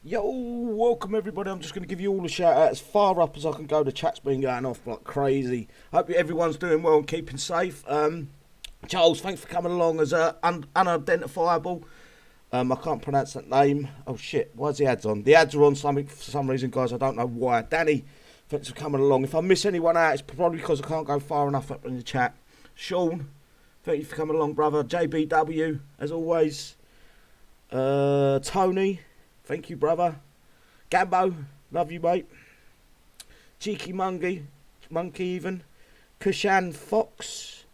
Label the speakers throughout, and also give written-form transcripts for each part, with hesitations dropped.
Speaker 1: Yo, welcome everybody. I'm just going to give you all a shout out as far up as I can go. The chat's been going off like crazy. Hope everyone's doing well and keeping safe. Charles, thanks for coming along as unidentifiable. I can't pronounce that name. Oh shit, why's the ads on? The ads are on something for some reason, guys. I don't know why. Danny, thanks for coming along. If I miss anyone out, it's probably because I can't go far enough up in the chat. Sean, thank you for coming along, brother. JBW, as always. Tony, thank you, brother. Gambo, love you, mate. Cheeky Monkey even. Kushan Fox.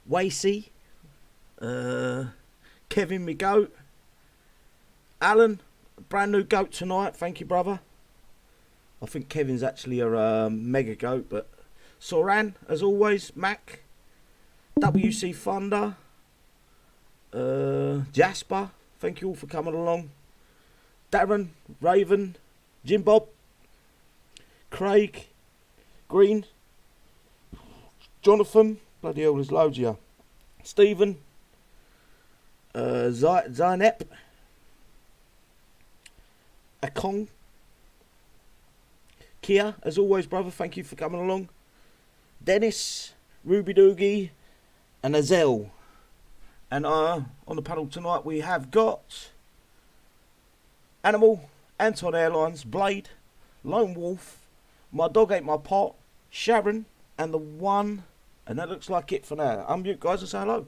Speaker 1: Wasey. Kevin, me goat. Alan, brand new goat tonight. Thank you, brother. I think Kevin's actually a mega goat, but Soran, as always. Mac. WC Thunder. Jasper, thank you all for coming along. Darren, Raven, Jim Bob, Craig, Green, Jonathan, bloody hell, there's loads here. Stephen, Zainep, Akong, Kia, as always, brother, thank you for coming along. Dennis, Ruby Doogie, and Azel. And on the panel tonight we have got Animal, Anton Airlines, Blade, Lone Wolf, My Dog Ate My Pot, Sharon, and the one, and that looks like it for now. Unmute, guys, and say hello.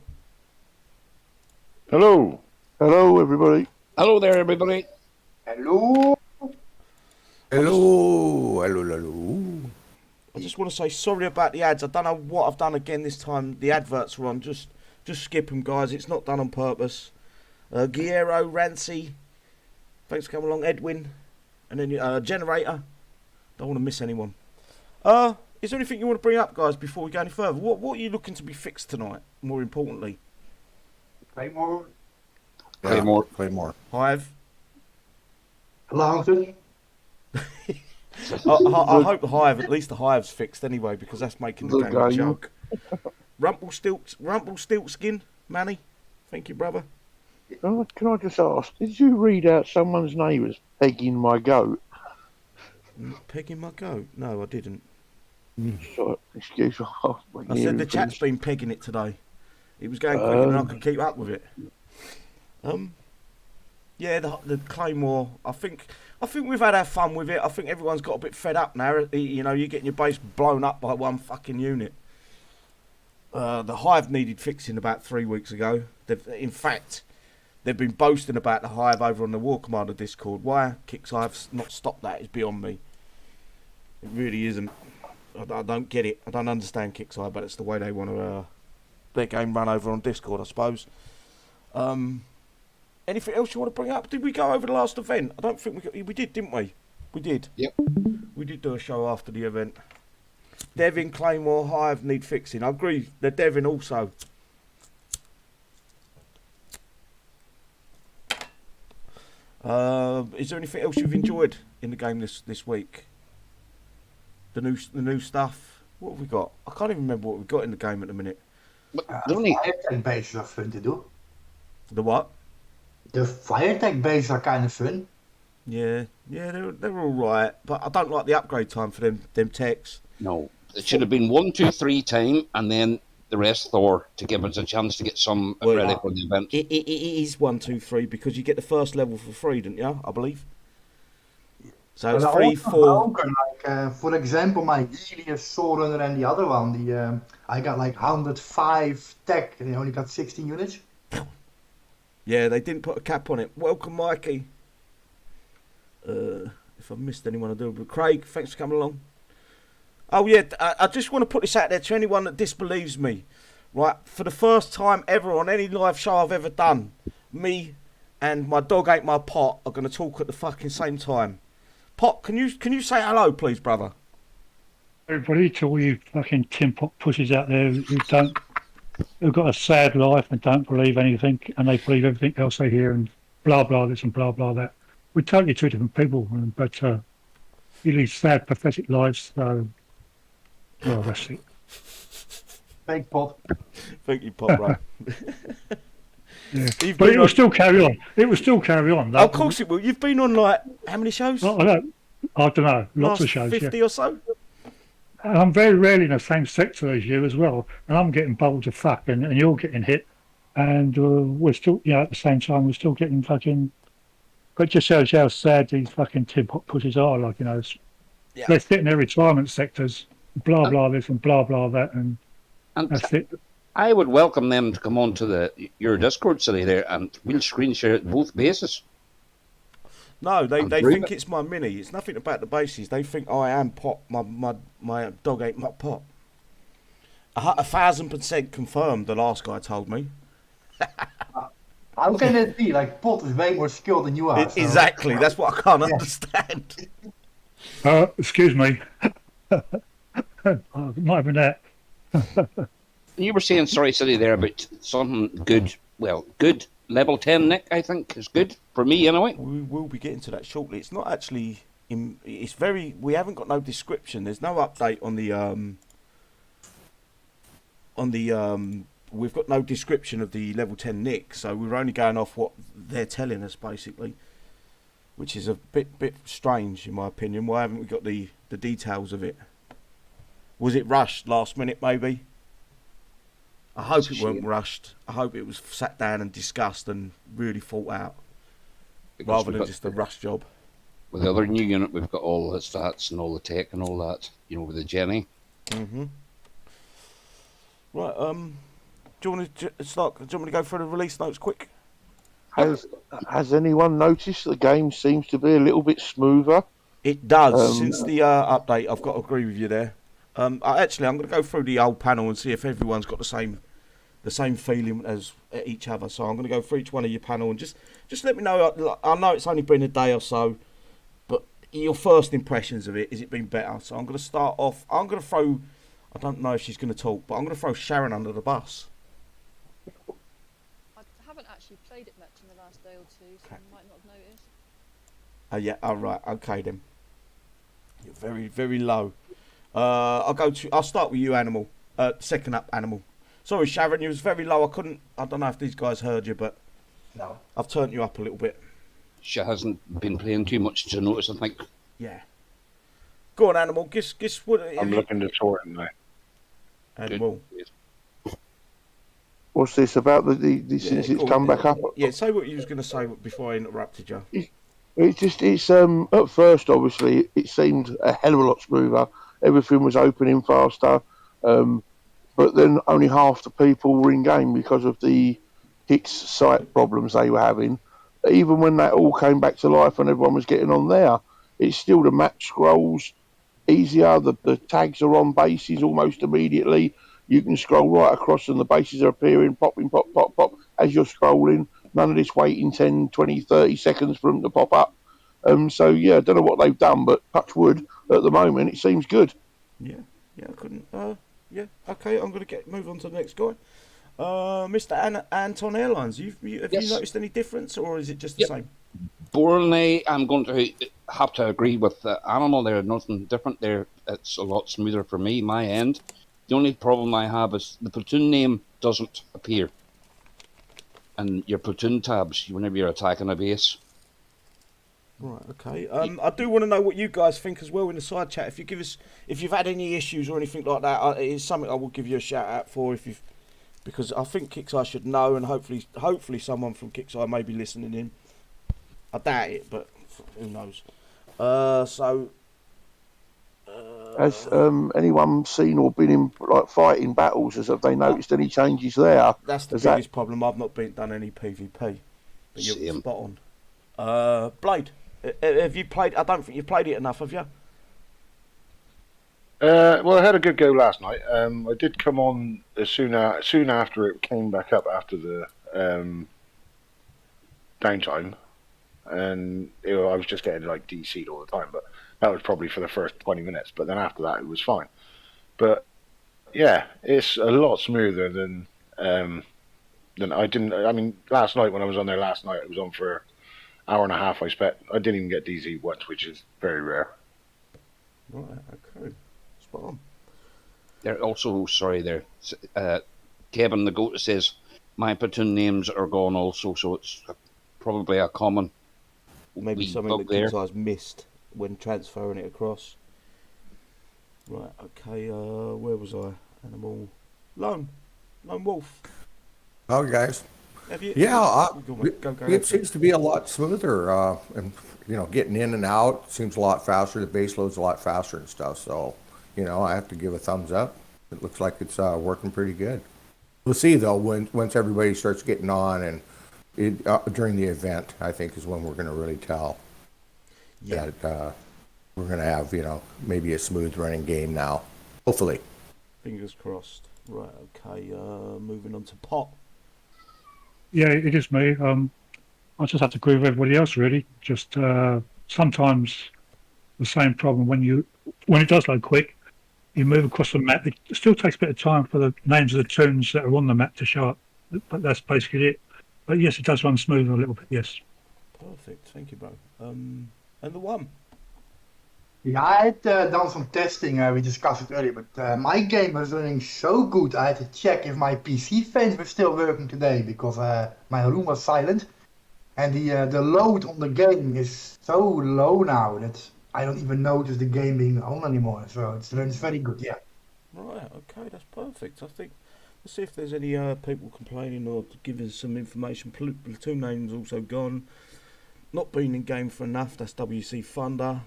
Speaker 2: Hello. Hello, everybody.
Speaker 3: Hello there, everybody.
Speaker 4: Hello.
Speaker 3: Hello. Hello.
Speaker 1: I just want to say sorry about the ads. I don't know what I've done again this time. The adverts are on. Just skip them, guys. It's not done on purpose. Guerrero, Rancy, thanks for coming along. Edwin, and then Generator. Don't want to miss anyone. Is there anything you want to bring up, guys, before we go any further? What are you looking to be fixed tonight, more importantly?
Speaker 4: Claymore.
Speaker 3: Claymore.
Speaker 1: Hive.
Speaker 4: Later.
Speaker 1: I hope the Hive, at least the Hive's fixed anyway, because that's making the game a joke. Rumpelstiltskin, Manny. Thank you, brother.
Speaker 2: Oh, can I just ask, did you read out someone's name as pegging my goat?
Speaker 1: Pegging my goat? No, I didn't.
Speaker 2: Sorry, excuse me.
Speaker 1: I said the chat's been pegging it today. It was going quicker than I could keep up with it. Yeah, the Claymore. I think we've had our fun with it. I think everyone's got a bit fed up now. You know, you're getting your base blown up by one fucking unit. The Hive needed fixing about 3 weeks ago. In fact, they've been boasting about the Hive over on the War Commander Discord. Why Kixeye have not stopped that is beyond me. It really isn't. I don't get it. I don't understand Kixeye, but it's the way they want to their game run over on Discord, I suppose. Anything else you want to bring up? Did we go over the last event? I don't think we did, didn't we? We did.
Speaker 3: Yep.
Speaker 1: We did do a show after the event. Devin, Claymore, Hive need fixing. I agree. The Devin also. Is there anything else you've enjoyed in the game this week? The new stuff. What have we got? I can't even remember what we've got in the game at the minute.
Speaker 4: Fire tech bases are fun to do.
Speaker 1: The what?
Speaker 4: The fire tech bases are kind of fun.
Speaker 1: Yeah, they're all right, but I don't like the upgrade time for them techs.
Speaker 3: No, it should have been 1, 2, 3 time, and then the rest Thor to give us a chance to get some ready for the event.
Speaker 1: It is 1, 2, 3 because you get the first level for free, didn't you? I believe. So it's 3, 4.
Speaker 4: Like, for example, my Helios Soul and the other one, I got like 105 tech and they only got 16 units.
Speaker 1: Yeah, they didn't put a cap on it. Welcome, Mikey. If I've missed anyone, I do. But Craig, thanks for coming along. Oh yeah, I just want to put this out there to anyone that disbelieves me. Right, for the first time ever on any live show I've ever done, me and My Dog Ate My Pot are going to talk at the fucking same time. Pot, can you say hello, please, brother?
Speaker 5: Everybody, to all you fucking tin pot pussies out there who've got a sad life and don't believe anything, and they believe everything else they hear, and blah blah this and blah blah that. We're totally two different people, but you lead sad, pathetic lives. So, well, that's it.
Speaker 4: Fake pot.
Speaker 1: Thank you, Pot, bro.
Speaker 5: Yeah.
Speaker 1: You've
Speaker 5: But
Speaker 1: been
Speaker 5: it will
Speaker 1: on.
Speaker 5: still carry on. It will still carry on.
Speaker 1: Of course it will. You've been on like how many shows?
Speaker 5: I don't know. Lots
Speaker 1: Last
Speaker 5: of shows.
Speaker 1: 50
Speaker 5: Yeah.
Speaker 1: or so.
Speaker 5: And I'm very rarely in the same sector as you as well, and I'm getting bowled to fuck, and you're getting hit, and we're still, at the same time, we're still getting fucking. But it just shows how sad these fucking tin pot pushers are. Like,
Speaker 1: Yeah.
Speaker 5: they sit in their retirement sectors, blah
Speaker 3: And,
Speaker 5: blah this and blah blah that, and
Speaker 3: and
Speaker 5: that's it.
Speaker 3: I would welcome them to come on to your Discord city there, and we'll screen share it both bases.
Speaker 1: No, they
Speaker 3: And
Speaker 1: think
Speaker 3: prove
Speaker 1: it's my mini. It's nothing about the bases. They think I am Pop. My dog ain't my Pop. 1,000% confirmed. The last guy told me.
Speaker 4: How can it be? Like, Pot is way more skilled than you are. So.
Speaker 1: Exactly. That's what I can't understand.
Speaker 5: Excuse me. Not even that.
Speaker 3: You were saying, sorry, City, there about something good. Well, good. Level 10, Nick, I think, is good. For me, anyway.
Speaker 1: We will be getting to that shortly. It's not actually... It's very... We haven't got no description. There's no update on the... We've got no description of the level 10 Nick, so we're only going off what they're telling us, basically. Which is a bit strange, in my opinion. Why haven't we got the details of it? Was it rushed last minute, maybe? I hope it weren't rushed. I hope it was sat down and discussed and really thought out, rather than just a rush job.
Speaker 3: With the other new unit, we've got all the stats and all the tech and all that, with the Jenny.
Speaker 1: Mm-hmm. Right, do you want me to go through the release notes quick?
Speaker 2: Has anyone noticed the game seems to be a little bit smoother?
Speaker 1: It does. Since the update, I've got to agree with you there. I'm going to go through the old panel and see if everyone's got the same feeling as each other. So I'm going to go through each one of your panel and just let me know. I know it's only been a day or so, but your first impressions of it, has it been better? So I'm going to start off. I'm going to throw. I don't know if she's going to talk, but I'm going to throw Sharon under the bus.
Speaker 6: I haven't actually played it much in the last day or two, so I might not have noticed.
Speaker 1: Oh yeah. All right. Okay then. You're very, very low. I'll start with you, Animal. Second up, Animal. Sorry, Sharon, you was very low. I don't know if these guys heard you, but
Speaker 4: No.
Speaker 1: I've turned you up a little bit.
Speaker 3: She hasn't been playing too much to notice, I think.
Speaker 1: Yeah. Go on, Animal. Guess what?
Speaker 7: I'm looking to sort it now.
Speaker 1: Animal.
Speaker 2: What's this about since it's come back up?
Speaker 1: Yeah, say what you was going to say before I interrupted you.
Speaker 2: It's at first obviously it seemed a hell of a lot smoother. Everything was opening faster, but then only half the people were in game because of the Hicks site problems they were having. Even when that all came back to life and everyone was getting on there, it's still the map scrolls easier. The tags are on bases almost immediately. You can scroll right across and the bases are appearing, popping, pop, pop, pop as you're scrolling. None of this waiting 10, 20, 30 seconds for them to pop up. So, yeah, I don't know what they've done, but touch wood, at the moment, it seems good.
Speaker 1: Yeah, I couldn't. Yeah, okay, I'm going to move on to the next guy. Mr. Anton Airlines, have you noticed any difference, or is it just the same?
Speaker 3: Bornay, I'm going to have to agree with the Animal there. Nothing different there. It's a lot smoother for me, my end. The only problem I have is the platoon name doesn't appear. And your platoon tabs, whenever you're attacking a base.
Speaker 1: Right, okay. I do want to know what you guys think as well in the side chat. If you've had any issues or anything like that, it's something I will give you a shout out for. Because I think Kixeye should know, and hopefully someone from Kixeye may be listening in. I doubt it, but who knows?
Speaker 2: Has anyone seen or been in fighting battles? Have they noticed any changes there?
Speaker 1: That's the biggest problem. I've not done any PvP, but you're spot on. Blade, have you played? I don't think you've played it enough, have you?
Speaker 7: Well, I had a good go last night. I did come on soon after it came back up after the downtime, and I was just getting DC'd all the time. But that was probably for the first 20 minutes. But then after that, it was fine. But yeah, it's a lot smoother than I didn't. I mean, last night when I was on there last night, it was on for an hour and a half. I didn't even get DC'd once, which is very rare.
Speaker 1: Right. Okay. Spot on.
Speaker 3: They're also Kevin the Goat says, my platoon names are gone also, so it's probably a common
Speaker 1: Maybe
Speaker 3: wee
Speaker 1: something
Speaker 3: bug
Speaker 1: that
Speaker 3: there.
Speaker 1: Kixeye's missed when transferring it across. Right, okay, where was I? Animal. Lone Wolf.
Speaker 8: Oh, guys.
Speaker 1: Have you?
Speaker 8: Yeah,
Speaker 1: Go, mate. Go
Speaker 8: it
Speaker 1: ahead.
Speaker 8: seems to be a lot smoother, and getting in and out seems a lot faster. The base load's a lot faster and stuff. So, I have to give a thumbs up. It looks like it's working pretty good. We'll see though once everybody starts getting on and during the event, I think is when we're going to really tell that we're going to have maybe a smooth running game now. Hopefully.
Speaker 1: Fingers crossed. Right, okay. Moving on to Pot.
Speaker 5: Yeah, it is me. I just have to agree with everybody else, really. Just sometimes the same problem when it does load quick, you move across the map. It still takes a bit of time for the names of the tunes that are on the map to show up, but that's basically it. But yes, it does run smoother a little bit. Yes.
Speaker 1: Perfect. Thank you, bro. And the one.
Speaker 4: Yeah, I had done some testing, we discussed it earlier, but my game was running so good I had to check if my PC fans were still working today, because my room was silent, and the load on the game is so low now that I don't even notice the game being on anymore, so it runs very good, yeah.
Speaker 1: Right, okay, that's perfect. I think, let's see if there's any people complaining or giving some information. Platoon name's also gone. Not been in game for enough, that's WC Thunder.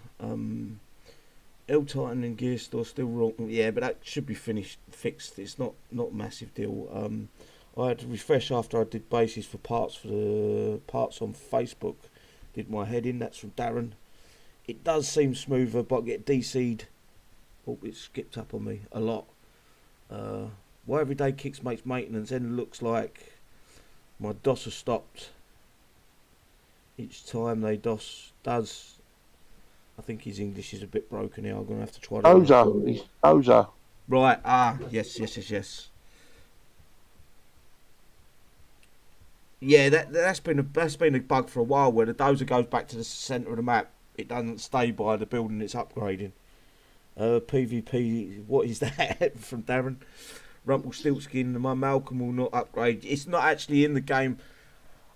Speaker 1: L-Titan and Gear Store still wrong. Yeah, but that should be fixed. It's not a massive deal. I had to refresh after I did bases for the parts on Facebook. Did my heading. That's from Darren. It does seem smoother, but I get DC'd. Oh, it skipped up on me a lot. Why every day Kix makes maintenance and it looks like my DOS has stopped each time they DOS does. I think his English is a bit broken here. I'm going to have to try to...
Speaker 2: Oza.
Speaker 1: Right, yes. Yeah, that's been a bug for a while, where the dozer goes back to the centre of the map. It doesn't stay by the building it's upgrading. PvP, what is that? From Darren. Rumpelstiltskin, my Malcolm will not upgrade. It's not actually in the game.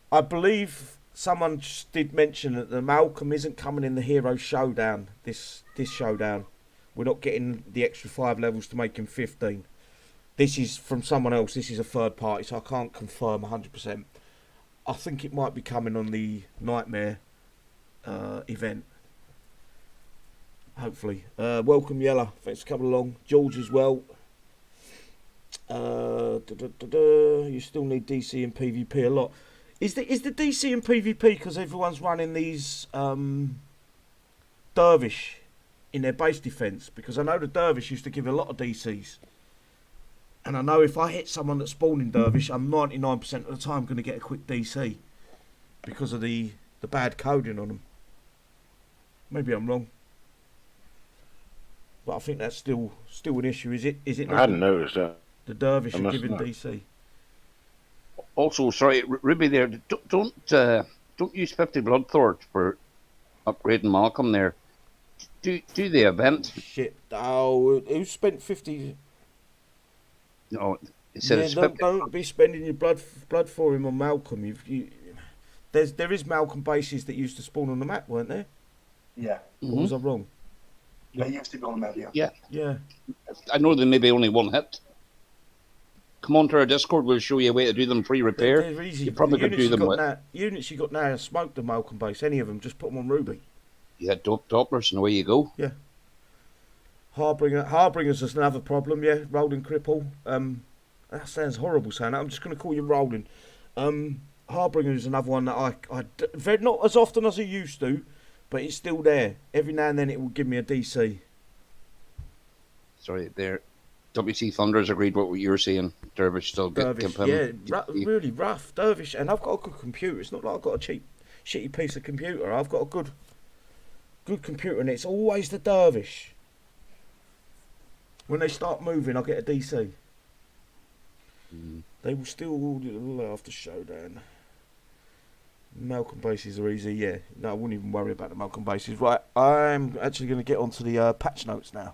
Speaker 1: I believe... Someone just did mention that the Malcolm isn't coming in the Hero Showdown, this Showdown. We're not getting the extra 5 levels to make him 15. This is from someone else. This is a third party, so I can't confirm 100%. I think it might be coming on the Nightmare event. Hopefully. Welcome, Yella. Thanks for coming along. George as well. You still need DC and PvP a lot. Is the DC and PvP because everyone's running these Dervish in their base defence? Because I know the Dervish used to give a lot of DCs. And I know if I hit someone that's spawned in Dervish, I'm 99% of the time going to get a quick DC. Because of the bad coding on them. Maybe I'm wrong. But I think that's still an issue. Is it?
Speaker 7: I hadn't noticed that.
Speaker 1: The Dervish are
Speaker 7: must
Speaker 1: giving
Speaker 7: not.
Speaker 1: DC.
Speaker 3: Also, sorry, Ruby there, don't use 50 Bloodthorns for upgrading Malcolm there. Do the event.
Speaker 1: Shit. Oh, who spent 50...
Speaker 3: No, it said it's 50.
Speaker 1: Don't be spending your blood for him on Malcolm. There is Malcolm bases that used to spawn on the map, weren't there?
Speaker 4: Yeah.
Speaker 1: Or was I wrong?
Speaker 4: Yeah, you used to be on the map,
Speaker 3: Yeah.
Speaker 1: Yeah.
Speaker 3: I know there may be only one hit. Come on to our Discord, we'll show you a way to do them free repair.
Speaker 1: They're easy.
Speaker 3: You probably could do them with.
Speaker 1: Units you got now, smoke the Malcolm base, any of them, just put them on Ruby.
Speaker 3: You had dope Dopplers and away you go.
Speaker 1: Yeah. Harbinger's just another problem, yeah. Rolling cripple. That sounds horrible saying that. I'm just going to call you Rolling. Harbinger is another one that I not as often as I used to, but it's still there. Every now and then it will give me a DC.
Speaker 3: Sorry, there. WC Thunder's agreed what you were saying. Dervish still
Speaker 1: Dervish, really rough. Dervish, and I've got a good computer. It's not like I've got a cheap, shitty piece of computer. I've got a good computer, and it's always the Dervish. When they start moving, I get a DC. They will still after Showdown. Malcolm bases are easy, yeah. No, I wouldn't even worry about the Malcolm bases. Right, I'm actually going to get onto the patch notes now.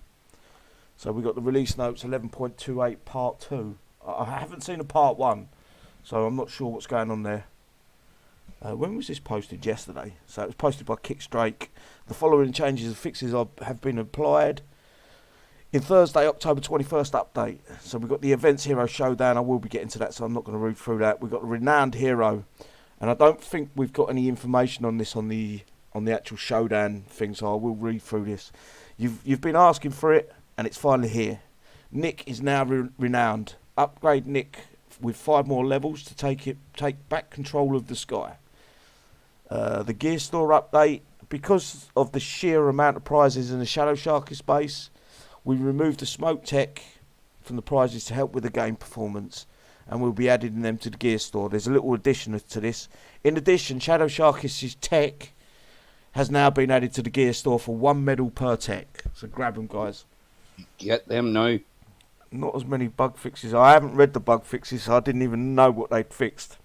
Speaker 1: So we got the release notes 11.28 part 2. I haven't seen a part 1, So I'm not sure what's going on there. When was this posted? Yesterday. So it was posted by Kixeye. The following changes and fixes have been applied in Thursday, October 21st update. So we've got the Events Hero Showdown. I will be getting to that, so I'm not going to read through that. We've got the Renowned Hero. And I don't think we've got any information on this on the actual Showdown thing, so I will read through this. You've been asking for it, and it's finally here. Nick is now renowned. Upgrade Nick with 5 more levels to take back control of the sky. The gear store update. Because of the sheer amount of prizes in the Shadow Sharky space, we removed the smoke tech from the prizes to help with the game performance, and we'll be adding them to the gear store. There's a little addition to this. In addition, Shadow Sharky's tech has now been added to the gear store for 1 medal per tech. So grab them, guys.
Speaker 3: Get them now.
Speaker 1: Not as many bug fixes. I haven't read the bug fixes, so I didn't even know what they'd fixed.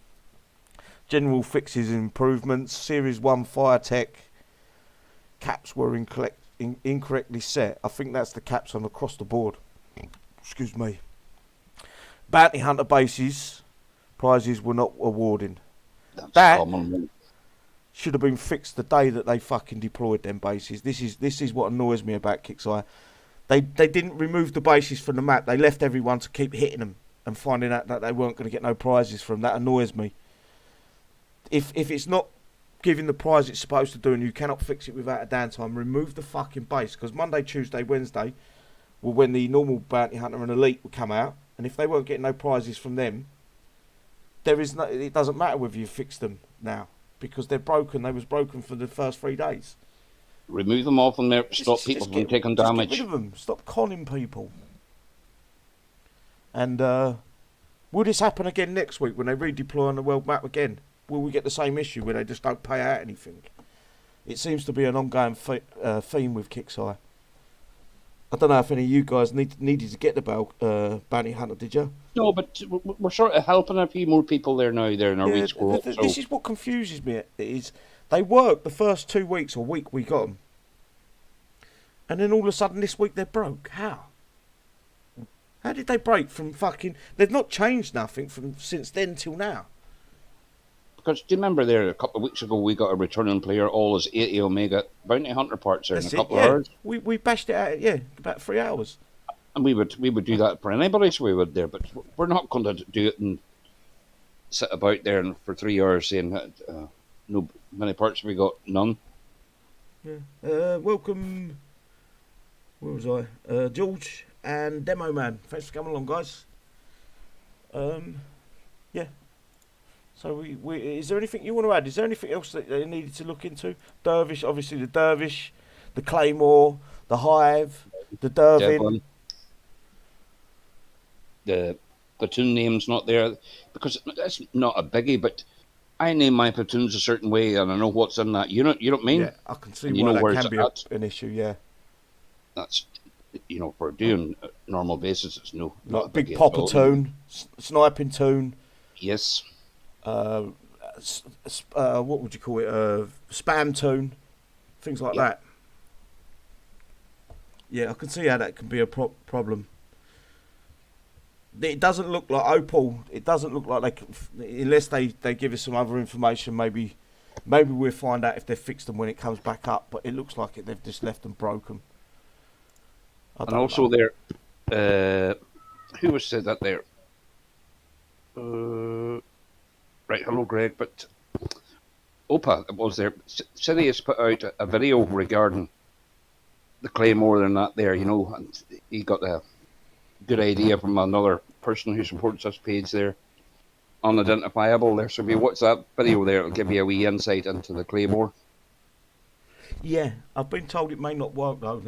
Speaker 1: General fixes and improvements. Series 1 fire tech. Caps were incorrectly set. I think that's the caps on across the board. Excuse me. Bounty Hunter bases. Prizes were not awarding.
Speaker 3: That's common.
Speaker 1: Should have been fixed the day that they fucking deployed them bases. This is what annoys me about Kixeye. They didn't remove the bases from the map. They left everyone to keep hitting them and finding out that they weren't going to get no prizes from. That annoys me. If it's not giving the prize it's supposed to do and you cannot fix it without a downtime, remove the fucking base. Because Monday, Tuesday, Wednesday were when the normal Bounty Hunter and Elite would come out. And if they weren't getting no prizes from them, it doesn't matter whether you fix them now. Because they're broken. They was broken for the first 3 days.
Speaker 3: Remove them all from there. Stop people from taking damage.
Speaker 1: Get rid of them. Stop conning people. And will this happen again next week when they redeploy on the world map again? Will we get the same issue where they just don't pay out anything? It seems to be an ongoing theme with Kixeye. I don't know if any of you guys needed to get the Bounty Hunter, did you?
Speaker 3: No, but we're sort of helping a few more people there now. There in our week's growth.
Speaker 1: This is what confuses me. Is they worked the first 2 weeks or week we got them, and then all of a sudden this week they're broke. How? How did they break from fucking? They've not changed nothing from since then till now.
Speaker 3: Because do you remember there a couple of weeks ago we got a returning player, all his 80 Omega Bounty Hunter parts there in a couple of hours.
Speaker 1: We bashed it out, about 3 hours.
Speaker 3: And we would do that for anybody, so we would there. But we're not going to do it and sit about there and for 3 hours saying no many parts we got, none.
Speaker 1: Yeah. Welcome. Where was I? George and Demo Man. Thanks for coming along, guys. Yeah. So is there anything you want to add? Is there anything else that they needed to look into? Dervish, obviously the Dervish, the Claymore, the Hive, the Devin. The platoon name's not there because that's not a biggie, but I name my platoons a certain way and I know what's in that unit. You know what I mean? Yeah, I can see why that can be an issue, yeah.
Speaker 3: That's, for doing normal basis, it's not
Speaker 1: a big popper tune, sniping tune.
Speaker 3: Yes.
Speaker 1: What would you call it? Spam tune, things like that. Yeah, I can see how that can be a problem. It doesn't look like Opal. It doesn't look like they can, unless they give us some other information. Maybe we'll find out if they fixed them when it comes back up. But it looks like they've just left them broken.
Speaker 3: And also there, who was said that there? Right, hello Greg, but Opa was there. City has put out a video regarding the Claymore and that there, and he got a good idea from another person who supports this page there, unidentifiable there. So if you watch that video there, it'll give you a wee insight into the Claymore.
Speaker 1: Yeah, I've been told it may not work though.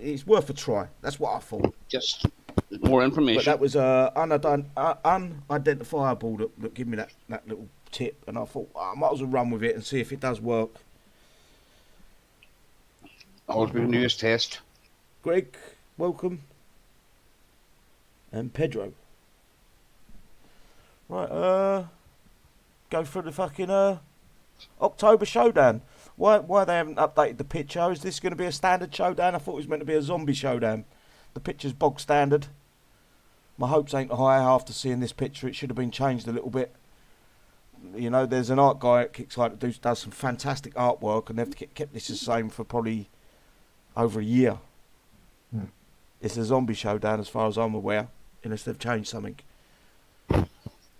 Speaker 1: It's worth a try. That's what I thought.
Speaker 3: Just more information.
Speaker 1: But that was unidentifiable that gave me that little tip, and I thought I might as well run with it and see if it does work.
Speaker 3: Always be the newest test.
Speaker 1: Greg, welcome. And Pedro. Right, go through the fucking October Showdown. Why they haven't updated the picture? Is this going to be a standard showdown? I thought it was meant to be a zombie showdown. The picture's bog standard. My hopes ain't high after seeing this picture. It should have been changed a little bit. there's an art guy at Kixeye that does some fantastic artwork, and they've kept this the same for probably over a year. It's a zombie showdown as far as I'm aware, unless they've changed something.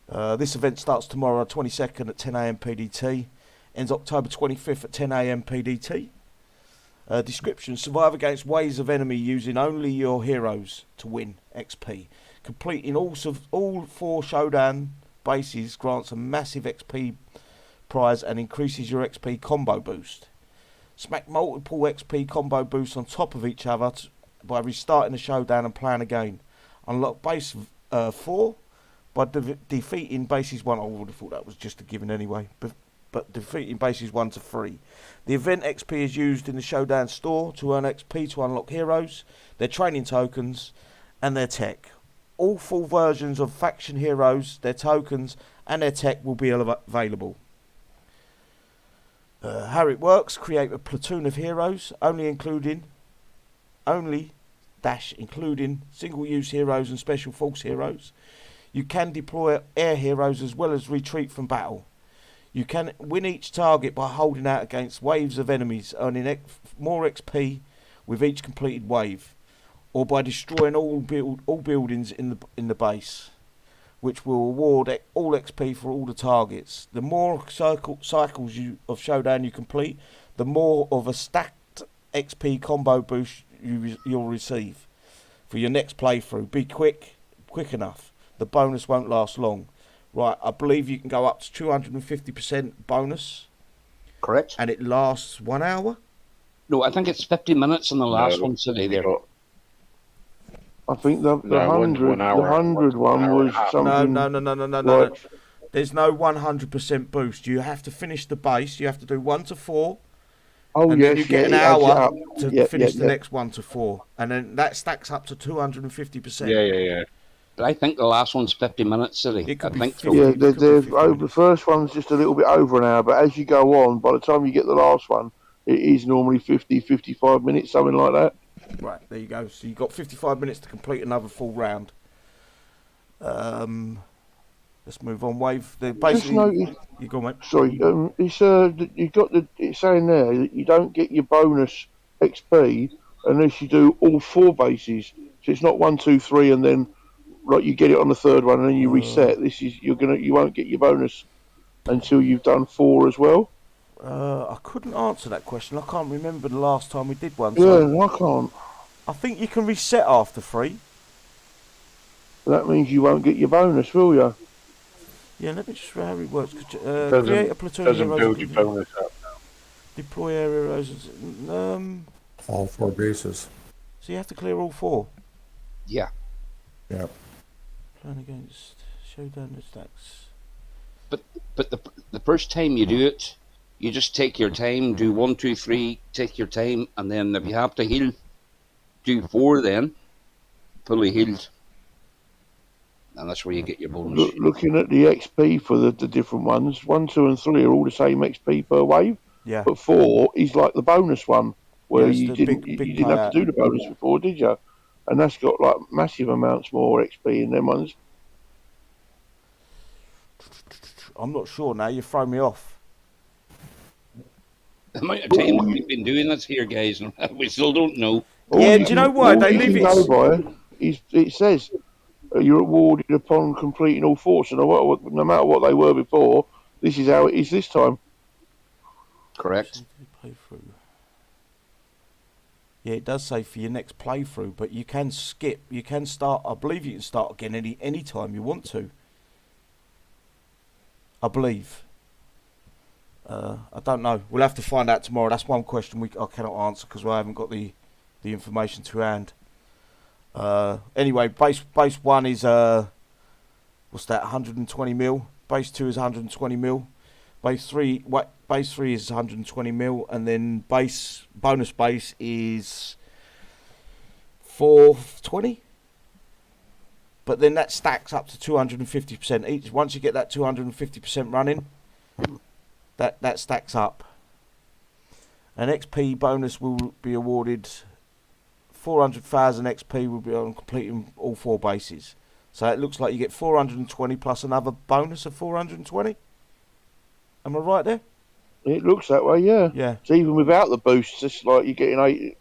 Speaker 1: This event starts tomorrow, 22nd at 10 a.m. PDT. Ends October 25th at 10 a.m. PDT. Description: survive against waves of enemy using only your heroes to win XP. Completing all 4 showdown bases grants a massive XP prize and increases your XP combo boost. Smack multiple XP combo boosts on top of each other by restarting the showdown and playing again. Unlock base 4 by defeating bases 1. I would have thought that was just a given anyway, but defeating bases 1 to 3. The event XP is used in the showdown store to earn XP to unlock heroes, their training tokens, and their tech. All full versions of faction heroes, their tokens, and their tech will be available. How it works: create a platoon of heroes, including single-use heroes and special force heroes. You can deploy air heroes as well as retreat from battle. You can win each target by holding out against waves of enemies, earning more XP with each completed wave, or by destroying all buildings in the base, which will award all XP for all the targets. The more cycles of Showdown you complete, the more of a stacked XP combo boost you'll receive for your next playthrough. Be quick enough. The bonus won't last long. Right, I believe you can go up to 250% bonus.
Speaker 3: Correct.
Speaker 1: And it lasts 1 hour?
Speaker 3: No, I think it's 50 minutes on the last one today there.
Speaker 2: I think the 100 one was something...
Speaker 1: No. There's no 100% boost. You have to finish the base. You have to do 1 to 4.
Speaker 2: Oh,
Speaker 1: and
Speaker 2: yes,
Speaker 1: then you get an
Speaker 2: it adds it
Speaker 1: hour
Speaker 2: up.
Speaker 1: to finish the next 1 to 4. And then that stacks up to 250%.
Speaker 7: Yeah.
Speaker 3: But I think the last one's 50 minutes, silly.
Speaker 1: It could
Speaker 3: I
Speaker 1: be
Speaker 3: think
Speaker 1: 50.
Speaker 3: so.
Speaker 2: Yeah, the first one's just a little bit over an hour, but as you go on, by the time you get the last one, it is normally 50, 55 minutes, something like that.
Speaker 1: Right, there you go. So you've got 55 minutes to complete another full round. Let's move on, Wave. Basically, you go, mate.
Speaker 2: Sorry, it's saying there that you don't get your bonus XP unless you do all 4 bases. So it's not 1, 2, 3, and then like you get it on the third one and then you reset. You won't get your bonus until you've done 4 as well.
Speaker 1: I couldn't answer that question. I can't remember the last time we did one.
Speaker 2: So I can't.
Speaker 1: I think you can reset after 3.
Speaker 2: That means you won't get your bonus, will you?
Speaker 1: Yeah, let me just see how it works. Create a platoon of
Speaker 7: Doesn't
Speaker 1: heroes.
Speaker 7: build your bonus up now.
Speaker 1: Deploy air heroes.
Speaker 8: All 4 bases.
Speaker 1: So you have to clear all 4.
Speaker 3: Yeah.
Speaker 8: Yep.
Speaker 1: Plan against Showdown the stacks.
Speaker 3: But the first time you do it, you just take your time, do 1, 2, 3, take your time, and then if you have to heal, do 4 then, fully healed. And that's where you get your bonus.
Speaker 2: Looking at the XP for the different ones, 1, 2, and 3 are all the same XP per wave.
Speaker 1: Yeah.
Speaker 2: But 4 is like the bonus one, where you didn't have to do the bonus before, did you? And that's got like massive amounts more XP in them ones.
Speaker 1: I'm not sure now. You throw me off.
Speaker 3: The amount of time that we've been doing this here, guys, we still don't know.
Speaker 1: Yeah, do you know why they leave it?
Speaker 2: It says you're awarded upon completing all 4. So no matter what they were before, this is how it is this time.
Speaker 3: Correct.
Speaker 1: Yeah, it does say for your next playthrough, but you can skip. You can start. I believe you can start again any time you want to. I believe. I don't know. We'll have to find out tomorrow. That's one question I cannot answer because I haven't got the information to hand. Anyway, base 1 is what's that? 120 mil. Base 2 is 120 mil. Base 3 is 120 mil, and then bonus base is 420. But then that stacks up to 250% each. Once you get that 250% running, that stacks up. An XP bonus will be awarded. 400,000 XP will be on completing all 4 bases. So it looks like you get 420 plus another bonus of 420. Am I right there?
Speaker 2: It looks that way, yeah.
Speaker 1: Yeah.
Speaker 2: So even without the boosts, it's like you're getting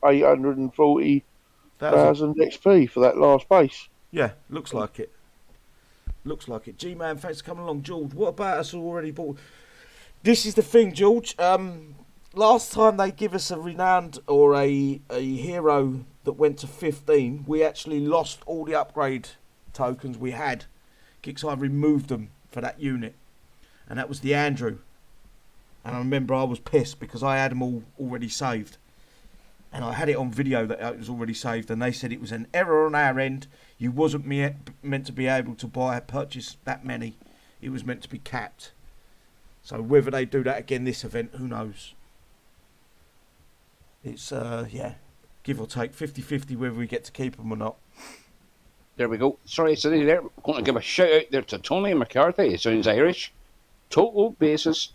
Speaker 2: 840,000 XP for that last base.
Speaker 1: Yeah, looks like it. Looks like it. G-Man, thanks for coming along. George, what about us who already bought... This is the thing, George. Last time they give us a renowned or a hero that went to 15, we actually lost all the upgrade tokens we had. Kixeye removed them for that unit. And that was the Andrew. And I remember I was pissed because I had them all already saved. And I had it on video that it was already saved. And they said it was an error on our end. You wasn't meant to be able to purchase that many. It was meant to be capped. So whether they do that again this event, who knows? It's, give or take 50-50 whether we get to keep them or not.
Speaker 3: There we go. Sorry, City there. I'm going to give a shout out there to Tony McCarthy. He sounds Irish. Total basis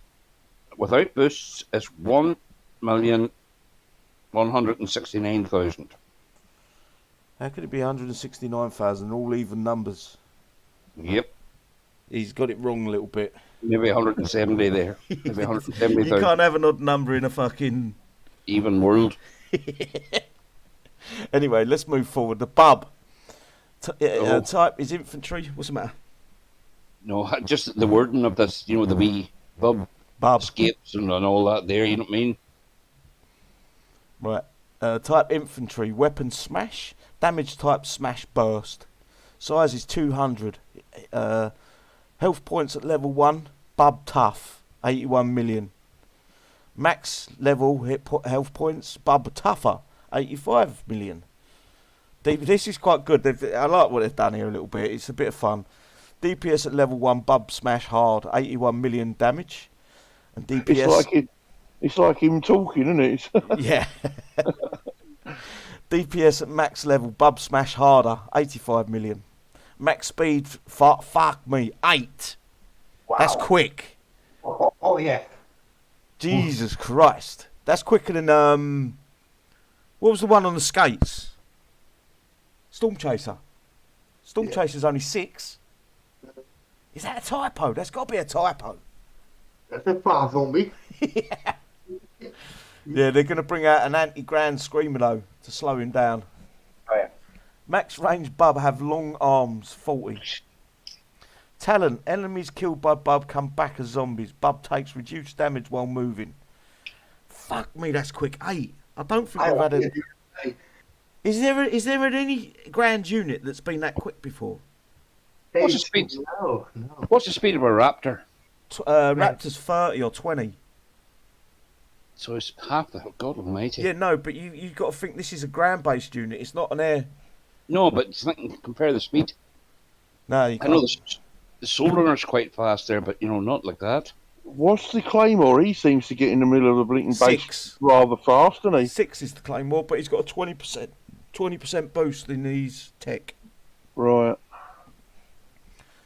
Speaker 3: without boosts is 1,169,000.
Speaker 1: How could it be 169,000, all even numbers?
Speaker 3: Yep.
Speaker 1: He's got it wrong a little bit.
Speaker 3: Maybe 170 there. Maybe 170,000.
Speaker 1: You can't have an odd number in a fucking...
Speaker 3: even world.
Speaker 1: Anyway, let's move forward. The bub. Type is infantry. What's the matter?
Speaker 3: No, just the wording of this, the wee bub escapes and all that there, you know what I mean?
Speaker 1: Right. Type infantry. Weapon smash. Damage type smash burst. Size is 200. Health points at level 1. Bub tough. 81 million. Max level health points. Bub tougher. 85 million. This is quite good. I like what they've done here a little bit. It's a bit of fun. DPS at level 1. Bub smash hard. 81 million damage. And DPS...
Speaker 2: It's like him talking, isn't it?
Speaker 1: Yeah. DPS at max level. Bub smash harder. 85 million. Max speed, fuck me, 8. Wow. That's quick.
Speaker 4: Oh yeah.
Speaker 1: Jesus Christ. That's quicker than, what was the one on the skates? Storm Chaser. Storm Chaser's only 6. Is that a typo? That's got to be a typo.
Speaker 4: That's a far zombie.
Speaker 1: Yeah, they're going to bring out an anti-Grand Screamer, though, to slow him down.
Speaker 7: Oh, yeah.
Speaker 1: Max range Bub have long arms, 40. Talent, enemies killed by Bub come back as zombies. Bub takes reduced damage while moving. Fuck me, that's quick. 8. I don't think I've had a... Is there any grand unit that's been that quick before?
Speaker 3: What's the speed?
Speaker 4: No.
Speaker 3: What's the speed of a raptor?
Speaker 1: Raptor's 30 or 20.
Speaker 3: So it's half the... God almighty.
Speaker 1: Yeah, no, but you've got to think this is a ground-based unit. It's not an air...
Speaker 3: No, but compare the speed.
Speaker 1: No, you can't.
Speaker 3: I know the Soul Runner's quite fast there, but, not like that.
Speaker 2: What's the Claymore? He seems to get in the middle of the blinking base rather fast, doesn't he?
Speaker 1: 6 is the Claymore, but he's got a 20% boost in his tech.
Speaker 2: Right.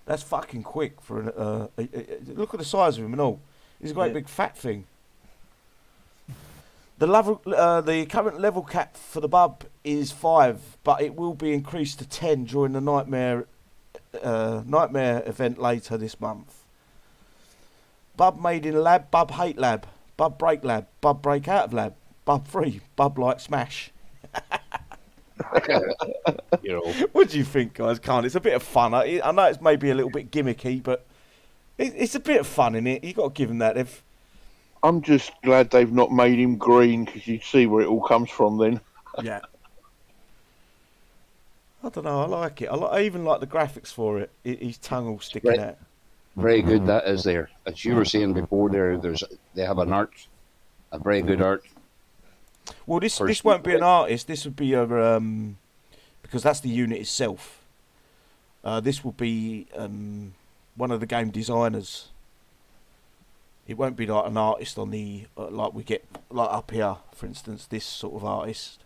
Speaker 1: That's fucking quick for look at the size of him and all. He's a great big fat thing. The current level cap for the Bub is 5, but it will be increased to 10 during the Nightmare event later this month. Bub made in lab, Bub hate lab, Bub break lab, Bub break out of lab, Bub free, Bub like smash. What do you think, guys? It's a bit of fun. I know it's maybe a little bit gimmicky, but it's a bit of fun in it. You got to give them that.
Speaker 2: I'm just glad they've not made him green, because you'd see where it all comes from then.
Speaker 1: Yeah. I don't know. I like it. I even like the graphics for it. His tongue all sticking out.
Speaker 3: Very good. That is there. As you were saying before, they have an art, a very good art.
Speaker 1: Well, this won't be an artist. This would be a because that's the unit itself. This will be one of the game designers. It won't be like an artist on the like we get like up here, for instance. This sort of artist.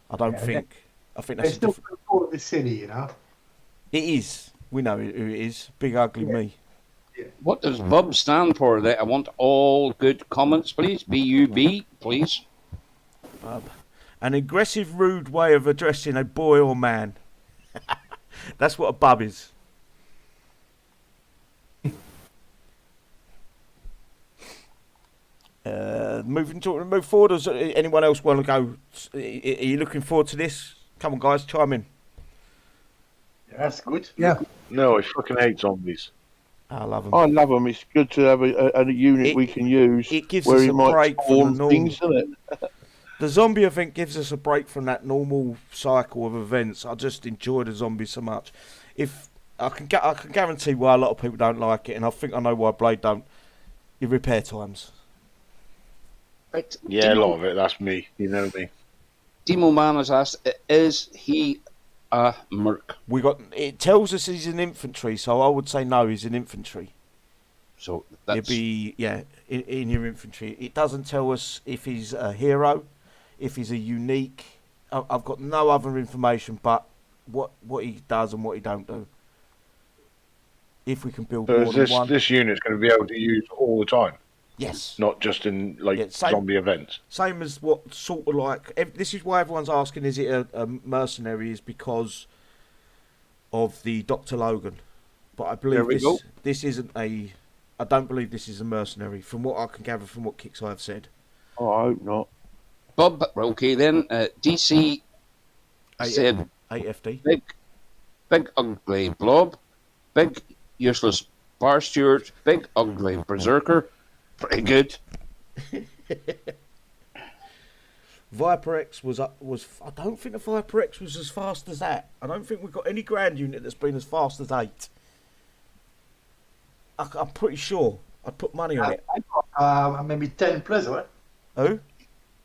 Speaker 1: I don't think. I think that's
Speaker 4: a different. It's still the city,
Speaker 1: It is. We know who it is. Big ugly me.
Speaker 4: Yeah.
Speaker 3: What does BUB stand for? I want all good comments, please. BUB, please.
Speaker 1: Bub. An aggressive, rude way of addressing a boy or man. That's what a bub is. Move forward. Or does anyone else want to go? Are you looking forward to this? Come on, guys, chime in.
Speaker 4: Yeah, that's good.
Speaker 2: Yeah.
Speaker 7: No, I fucking hate zombies.
Speaker 1: I love them.
Speaker 2: I love them. It's good to have a unit we can use.
Speaker 1: It gives
Speaker 2: where
Speaker 1: us
Speaker 2: it
Speaker 1: a
Speaker 2: might
Speaker 1: break from
Speaker 2: spawn
Speaker 1: the normal.
Speaker 2: things, doesn't it?
Speaker 1: The zombie event gives us a break from that normal cycle of events. I just enjoy the zombies so much. If I can guarantee why a lot of people don't like it, and I think I know why Blade don't. Your repair times.
Speaker 3: Right.
Speaker 7: Yeah, a lot of it. That's me. You know me.
Speaker 3: Demo Man has asked, is he a merc?
Speaker 1: It tells us he's an infantry, so I would say no, he's an infantry.
Speaker 3: So
Speaker 1: He'd
Speaker 3: that's
Speaker 1: be in your infantry. It doesn't tell us if he's a hero, if he's a unique. I've got no other information but what he does and what he don't do. If we can build
Speaker 7: So
Speaker 1: more
Speaker 7: is
Speaker 1: than one,
Speaker 7: this unit's going to be able to use all the time,
Speaker 1: yes.
Speaker 7: not just in
Speaker 1: Yeah, same-
Speaker 7: zombie events.
Speaker 1: Same as what sort of like. This is why everyone's asking: is it a mercenary? Is because of the Dr. Logan. But I
Speaker 3: There we
Speaker 1: believe
Speaker 3: go.
Speaker 1: this isn't a. I don't believe this is a mercenary. From what I can gather from what Kixeye have said.
Speaker 2: Oh, I hope not.
Speaker 3: Bob. Okay, then DC said
Speaker 1: 8FD.
Speaker 3: big ugly blob, big useless bar steward, big ugly berserker. Pretty good.
Speaker 1: Viper X was. I don't think the Viper X was as fast as that. I don't think we've got any ground unit that's been as fast as 8. I'm pretty sure. I'd put money on it.
Speaker 4: Maybe 10 plus, right?
Speaker 1: Who?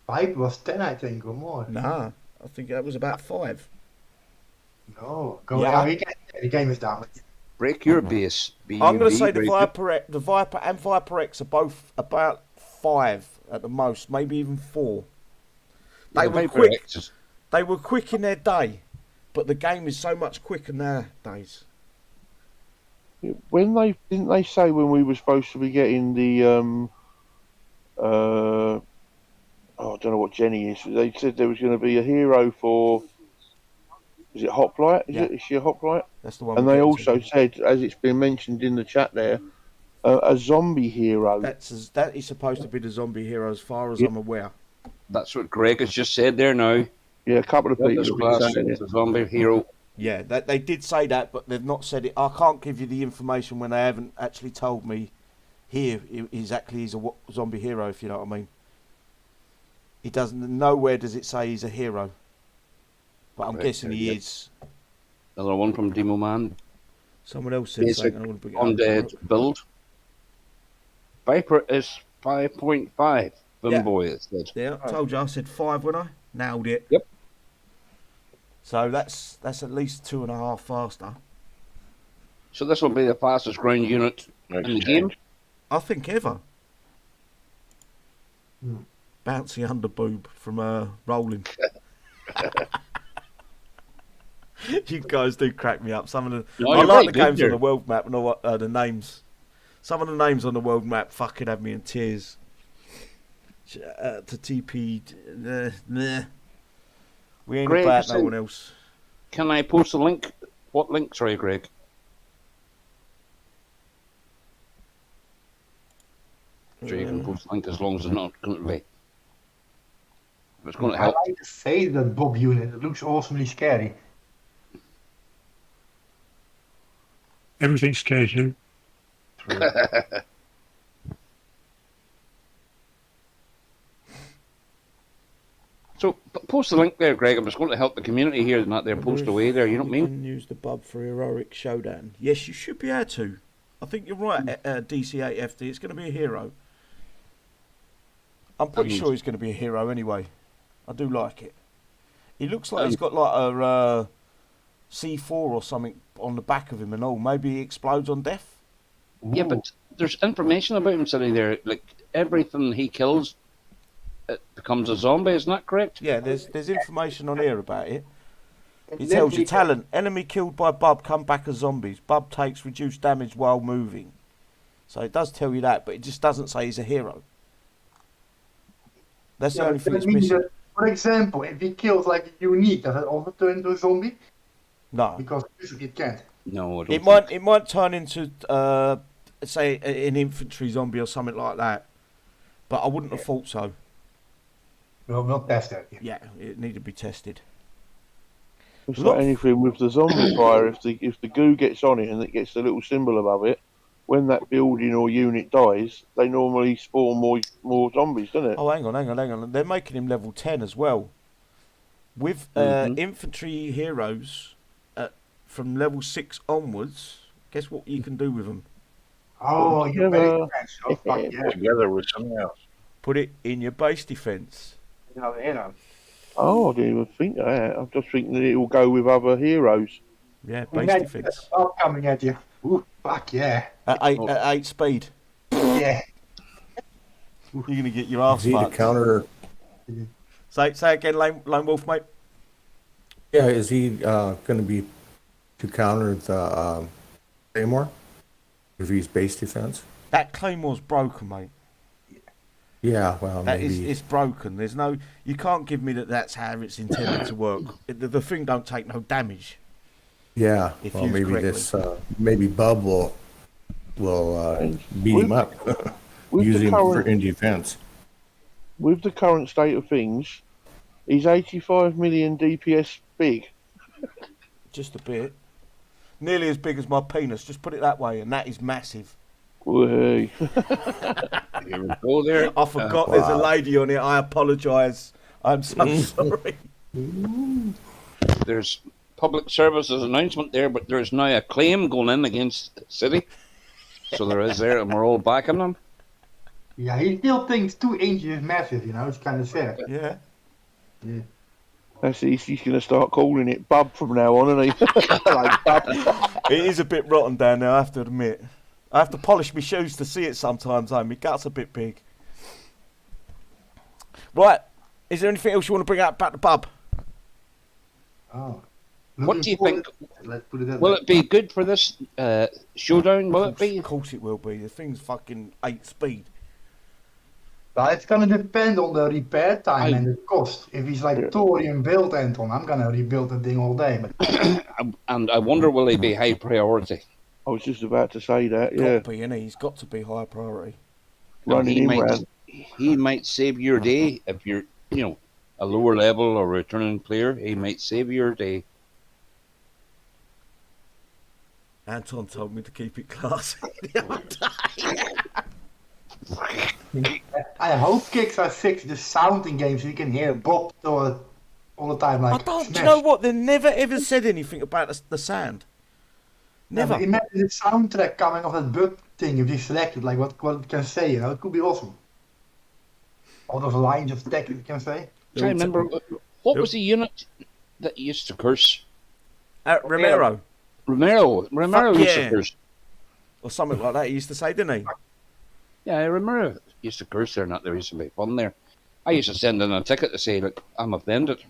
Speaker 4: 5 was 10, I think, or more.
Speaker 1: Nah, I think that was about 5.
Speaker 4: No, go
Speaker 1: Yeah.
Speaker 4: the game is down.
Speaker 3: Break your base.
Speaker 1: I'm going to say
Speaker 3: break
Speaker 1: the Viper and Viper X are both about 5 at the most, maybe even 4. They
Speaker 3: the
Speaker 1: were
Speaker 3: Viper
Speaker 1: quick.
Speaker 3: X is-
Speaker 1: They were quick in their day, but the game is so much quicker nowadays.
Speaker 2: When didn't they say when we were supposed to be getting the I don't know what Jenny is. They said there was going to be a hero for. Is it Hoplite? Is she a Hoplite?
Speaker 1: That's the one.
Speaker 2: And
Speaker 1: we're
Speaker 2: they
Speaker 1: getting
Speaker 2: also
Speaker 1: to.
Speaker 2: said, as it's been mentioned in the chat there, a zombie hero.
Speaker 1: That is supposed to be the zombie hero, as far as
Speaker 2: Yeah.
Speaker 1: I'm aware.
Speaker 3: That's what Greg has just said there now.
Speaker 2: Yeah, a couple of people
Speaker 3: This
Speaker 2: have been
Speaker 3: class
Speaker 2: saying
Speaker 3: is
Speaker 2: it.
Speaker 3: a zombie hero.
Speaker 1: Yeah, they did say that, but they've not said it. I can't give you the information when they haven't actually told me here exactly he's a zombie hero, if you know what I mean. He doesn't. Nowhere does it say he's a hero. But I'm
Speaker 3: Right,
Speaker 1: guessing he
Speaker 3: yeah.
Speaker 1: is.
Speaker 3: Another one from Demo Man.
Speaker 1: Someone else said
Speaker 3: Basic
Speaker 1: something. I want to bring it up.
Speaker 3: undead build. Viper is 5.5. Bimboy, it said.
Speaker 1: Yeah, I told you. I said 5 when I nailed it.
Speaker 3: Yep.
Speaker 1: So that's at least 2.5 faster.
Speaker 3: So this will be the fastest ground unit in the game.
Speaker 1: I think ever.
Speaker 4: Hmm.
Speaker 1: Bouncy underboob from Rolling. You guys do crack me up. Some of the
Speaker 3: No,
Speaker 1: I
Speaker 3: you're
Speaker 1: like
Speaker 3: right,
Speaker 1: the games
Speaker 3: good,
Speaker 1: on the world map and all the names. Some of the names on the world map fucking have me in tears. To TP, nah. We ain't
Speaker 3: Greg,
Speaker 1: about no
Speaker 3: so-
Speaker 1: one else.
Speaker 3: Can I post a link? What link, sorry, Greg? Sure, you can post a link as long as it's not going to be. If it's going to
Speaker 4: I
Speaker 3: help.
Speaker 4: like to say that Bob unit. It looks awesomely scary.
Speaker 5: Everything scares you.
Speaker 3: So post the link there, Greg. I'm just going to help the community here and not there. Post away there. You know what I
Speaker 1: You
Speaker 3: mean?
Speaker 1: can use the bub for heroic showdown. Yes, you should be able to. I think you're right, DC8FD. It's going to be a hero. I'm pretty
Speaker 3: means-
Speaker 1: sure he's going to be a hero anyway. I do like it. He looks like he's got like a C4 or something on the back of him and all. Maybe he explodes on death.
Speaker 3: Yeah, but there's information about him sitting there. Like everything he kills, it becomes a zombie. Isn't that correct?
Speaker 1: Yeah, there's information on here about it. It tells you talent. Enemy killed by Bub come back as zombies. Bub takes reduced damage while moving. So it does tell you that, but it just doesn't say he's a hero. That's the only thing that's missing.
Speaker 4: For example, if he kills like a unique, does it also turn into a zombie?
Speaker 1: No.
Speaker 4: Because usually it can't.
Speaker 3: No, I don't.
Speaker 1: It might turn into say an infantry zombie or something like that. but I wouldn't have thought so.
Speaker 4: We'll test that.
Speaker 1: Yeah, it needed to be tested.
Speaker 2: It's
Speaker 1: Look-
Speaker 2: like anything with the zombie fire. If the goo gets on it and it gets the little symbol above it, when that building or unit dies, they normally spawn more zombies, don't it?
Speaker 1: Oh, hang on. They're making him level 10 as well. With infantry heroes from level 6 onwards, guess what you can do with them?
Speaker 4: Oh, you're very French. Oh, fuck yeah.
Speaker 7: Together with something else.
Speaker 1: Put it in your base defense.
Speaker 2: Oh, I didn't even think of that. I'm just thinking that it will go with other heroes.
Speaker 1: Yeah, base
Speaker 4: Imagine
Speaker 1: defense.
Speaker 4: the bug coming at you. Ooh, fuck yeah.
Speaker 1: At 8 speed.
Speaker 4: Yeah.
Speaker 1: You're going to get your arse
Speaker 8: Is he to
Speaker 1: fucked.
Speaker 8: counter?
Speaker 1: Say again, Lone Wolf, mate.
Speaker 8: Yeah, is he going to be to counter the Claymore? If he's base defense?
Speaker 1: That Claymore's broken, mate.
Speaker 8: Yeah, well,
Speaker 1: That
Speaker 8: maybe.
Speaker 1: it's broken. There's no, you can't give me that's how it's intended to work. The thing don't take no damage.
Speaker 8: Yeah,
Speaker 1: if
Speaker 8: well,
Speaker 1: used
Speaker 8: maybe
Speaker 1: correctly.
Speaker 8: this, maybe Bub will beat him up,
Speaker 2: with
Speaker 8: use
Speaker 2: the
Speaker 8: him
Speaker 2: current-
Speaker 8: in defense.
Speaker 2: With the current state of things, is 85 million DPS big?
Speaker 1: Just a bit. Nearly as big as my penis. Just put it that way, and that is massive.
Speaker 2: Whey.
Speaker 3: Here we go there.
Speaker 1: I forgot there's a
Speaker 8: wow.
Speaker 1: lady on it. I apologise. I'm so sorry.
Speaker 3: There's public services announcement there, but there's now a claim going in against the city. So there is there, and we're all backing them.
Speaker 4: Yeah, he still thinks 2 inches is massive, you know, it's kind of sad.
Speaker 1: Yeah.
Speaker 4: Yeah.
Speaker 2: That's it. He's going to start calling it Bub from now on, isn't he? Like Bub.
Speaker 1: It is a bit rotten down there, I have to admit. I have to polish my shoes to see it sometimes, though. My gut's a bit big. Right. Is there anything else you want to bring up about the pub?
Speaker 4: Oh.
Speaker 3: What do you think?
Speaker 4: Let's put it that
Speaker 3: Will
Speaker 4: way.
Speaker 3: it be good for this showdown? Will it be?
Speaker 1: Of course it will be. The thing's fucking 8 speed.
Speaker 4: Well, it's gonna depend on the repair time
Speaker 3: I-
Speaker 4: and the cost. If he's like thorium build, Anton, I'm gonna rebuild the thing all day. But
Speaker 3: And I wonder, will he be high priority?
Speaker 2: I was just about to say that, yeah.
Speaker 1: Got to be, innit? He's got to be high priority.
Speaker 2: Running in round.
Speaker 3: He might save your day if you're, a lower level or returning player. He might save your day.
Speaker 1: Anton told me to keep it classy the other day.
Speaker 4: I hope Kixeye fixed the sound in games so you can hear Bob all the time.
Speaker 1: I
Speaker 4: Like,
Speaker 1: don't. Do you
Speaker 4: smash.
Speaker 1: know what? They never ever said anything about the sound. Never.
Speaker 4: Imagine the soundtrack coming off that bug thing if you select it, like what it can say, you know, it could be awesome. All those lines of text it can say.
Speaker 3: I remember, what was the unit that used to curse?
Speaker 1: Romero
Speaker 3: Romero
Speaker 1: Fuck
Speaker 3: used
Speaker 1: yeah.
Speaker 3: to curse.
Speaker 1: or something like that. He used to say, didn't he?
Speaker 3: Yeah, I remember used to curse there, not there used to be fun there. I used to send in a ticket to say, look, I'm offended.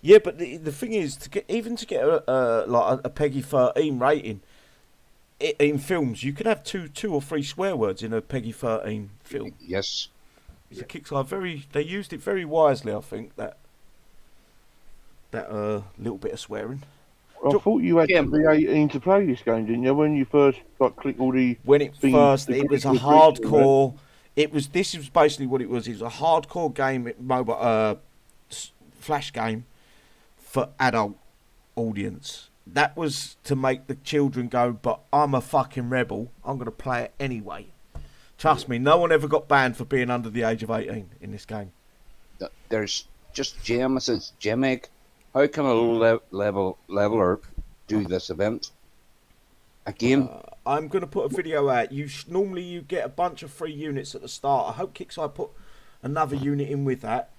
Speaker 1: Yeah, but the thing is, to get a Peggy 13 rating in films, you can have two or three swear words in a Peggy 13 film.
Speaker 3: Yes.
Speaker 1: It's a Kixeye. They used it very wisely, I think. That little bit of swearing.
Speaker 2: I thought you had
Speaker 3: Yeah.
Speaker 2: to be 18 to play this game, didn't you? When you first click all the
Speaker 1: When it
Speaker 2: things,
Speaker 1: first,
Speaker 2: the
Speaker 1: it was a
Speaker 2: critical features,
Speaker 1: hardcore. This was basically what it was. It was a hardcore game, mobile flash game for adult audience. That was to make the children go, but I'm a fucking rebel. I'm going to play it anyway. Trust me, no one ever got banned for being under the age of 18 in this game.
Speaker 3: There's just James' Gem Egg. How can a low leveler do this event? Again,
Speaker 1: I'm going to put a video out. Normally you get a bunch of free units at the start. I hope Kixeye put another unit in with that.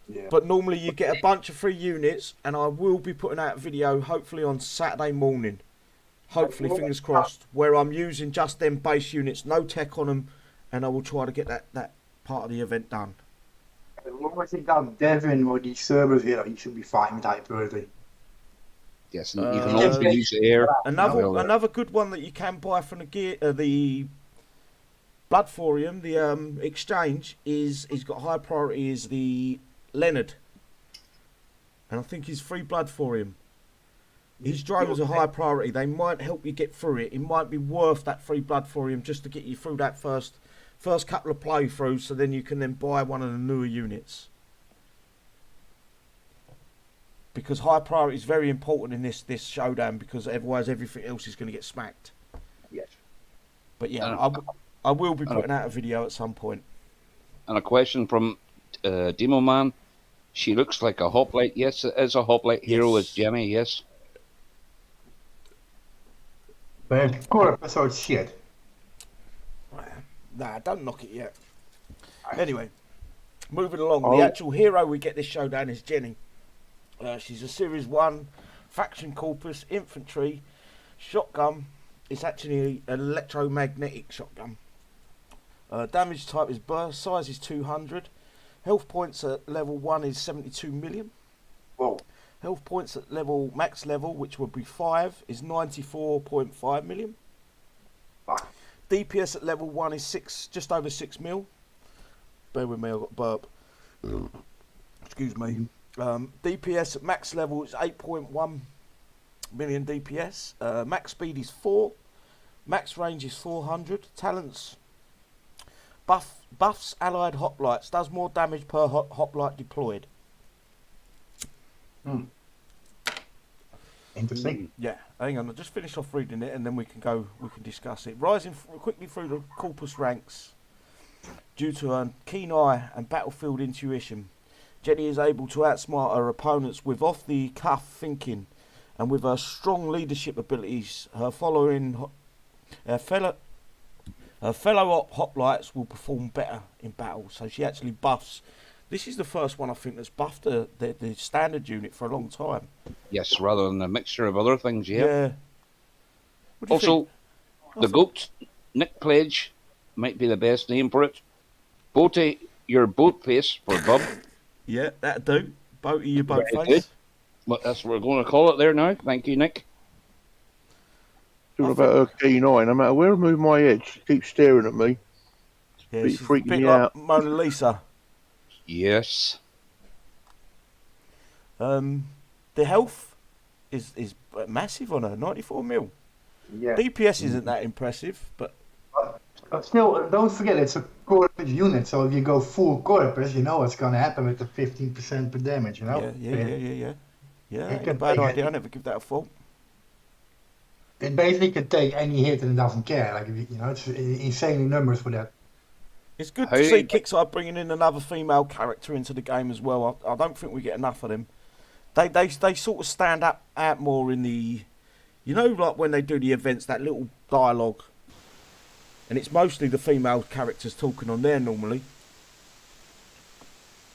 Speaker 4: Yeah.
Speaker 1: But normally you get a bunch of free units, and I will be putting out a video hopefully on Saturday morning. Hopefully, fingers crossed, where I'm using just them base units, no tech on them, and I will try to get that part of the event done.
Speaker 4: As long as you got Devin or these servers here, you should be fine with high priority.
Speaker 3: yes, and you can also use the air.
Speaker 1: Another good one that you can buy from the Bloodthorium, the exchange, he's got high priority, is the Leonard. And I think he's free Bloodthorium. His drones are high priority. They might help you get through it. It might be worth that free Bloodthorium just to get you through that first first couple of playthroughs, so then you can then buy one of the newer units. Because high priority is very important in this showdown, because otherwise everything else is going to get smacked.
Speaker 3: Yes.
Speaker 1: But yeah, I will be putting out a video at some point.
Speaker 3: And a question from Demo Man. She looks like a hoplite. Yes, it is a hoplite hero as Jenny, yes.
Speaker 4: But core episode shit.
Speaker 1: Nah, don't knock it yet. Anyway, moving along. The actual hero we get this showdown is Jenny. She's a Series 1 Faction Corpus Infantry shotgun. It's actually an electromagnetic shotgun. Damage type is burst. Size is 200. Health points at level 1 is 72 million.
Speaker 4: Whoa.
Speaker 1: Health points at max level, which would be 5, is 94.5 million.
Speaker 4: Fuck.
Speaker 1: DPS at level 1 is just over 6 mil. Bear with me, I've got a burp. Excuse me. DPS at max level is 8.1 million DPS. Max speed is 4. Max range is 400. Talents. Buffs allied hoplites. Does more damage per hoplite deployed.
Speaker 4: Interesting.
Speaker 1: Yeah, hang on. I'll just finish off reading it and then we can discuss it. Rising quickly through the corpus ranks due to her keen eye and battlefield intuition, Jenny is able to outsmart her opponents with off-the-cuff thinking, and with her strong leadership abilities, her fellow hoplites will perform better in battle. So she actually buffs. This is the first one I think that's buffed the standard unit for a long time.
Speaker 3: Yes, rather than a mixture of other things, yeah.
Speaker 1: What do you
Speaker 3: Also,
Speaker 1: think?
Speaker 3: the GOAT, Nick Pledge, might be the best name for it. Boaty, your boat face for Bub.
Speaker 1: Yeah, that'd do. Boaty, your boat
Speaker 3: Very
Speaker 1: face.
Speaker 3: good. Well, that's what we're going to call it there now. Thank you, Nick.
Speaker 2: Talking about her keen eye, no matter where I move my head, she keeps staring at me.
Speaker 1: Yeah,
Speaker 2: It's
Speaker 1: she's a
Speaker 2: freaking
Speaker 1: bit
Speaker 2: me
Speaker 1: like
Speaker 2: out.
Speaker 1: Mona Lisa.
Speaker 3: Yes.
Speaker 1: The health is massive on her, 94 mil.
Speaker 4: Yeah.
Speaker 1: DPS isn't that impressive, but
Speaker 4: Still, don't forget it's a corpus unit, so if you go full corpus, you know what's gonna happen with the 15% per damage, you know?
Speaker 1: yeah. Yeah,
Speaker 4: It
Speaker 1: ain't a
Speaker 4: can
Speaker 1: bad
Speaker 4: take
Speaker 1: idea. I
Speaker 4: any-
Speaker 1: never give that a thought.
Speaker 4: It basically can take any hit and it doesn't care. Like, you know, it's insane numbers for that.
Speaker 1: It's good
Speaker 3: How-
Speaker 1: to see Kixeye bringing in another female character into the game as well. I don't think we get enough of them. They sort of stand out more in the, you know, like when they do the events, that little dialogue. And it's mostly the female characters talking on there normally.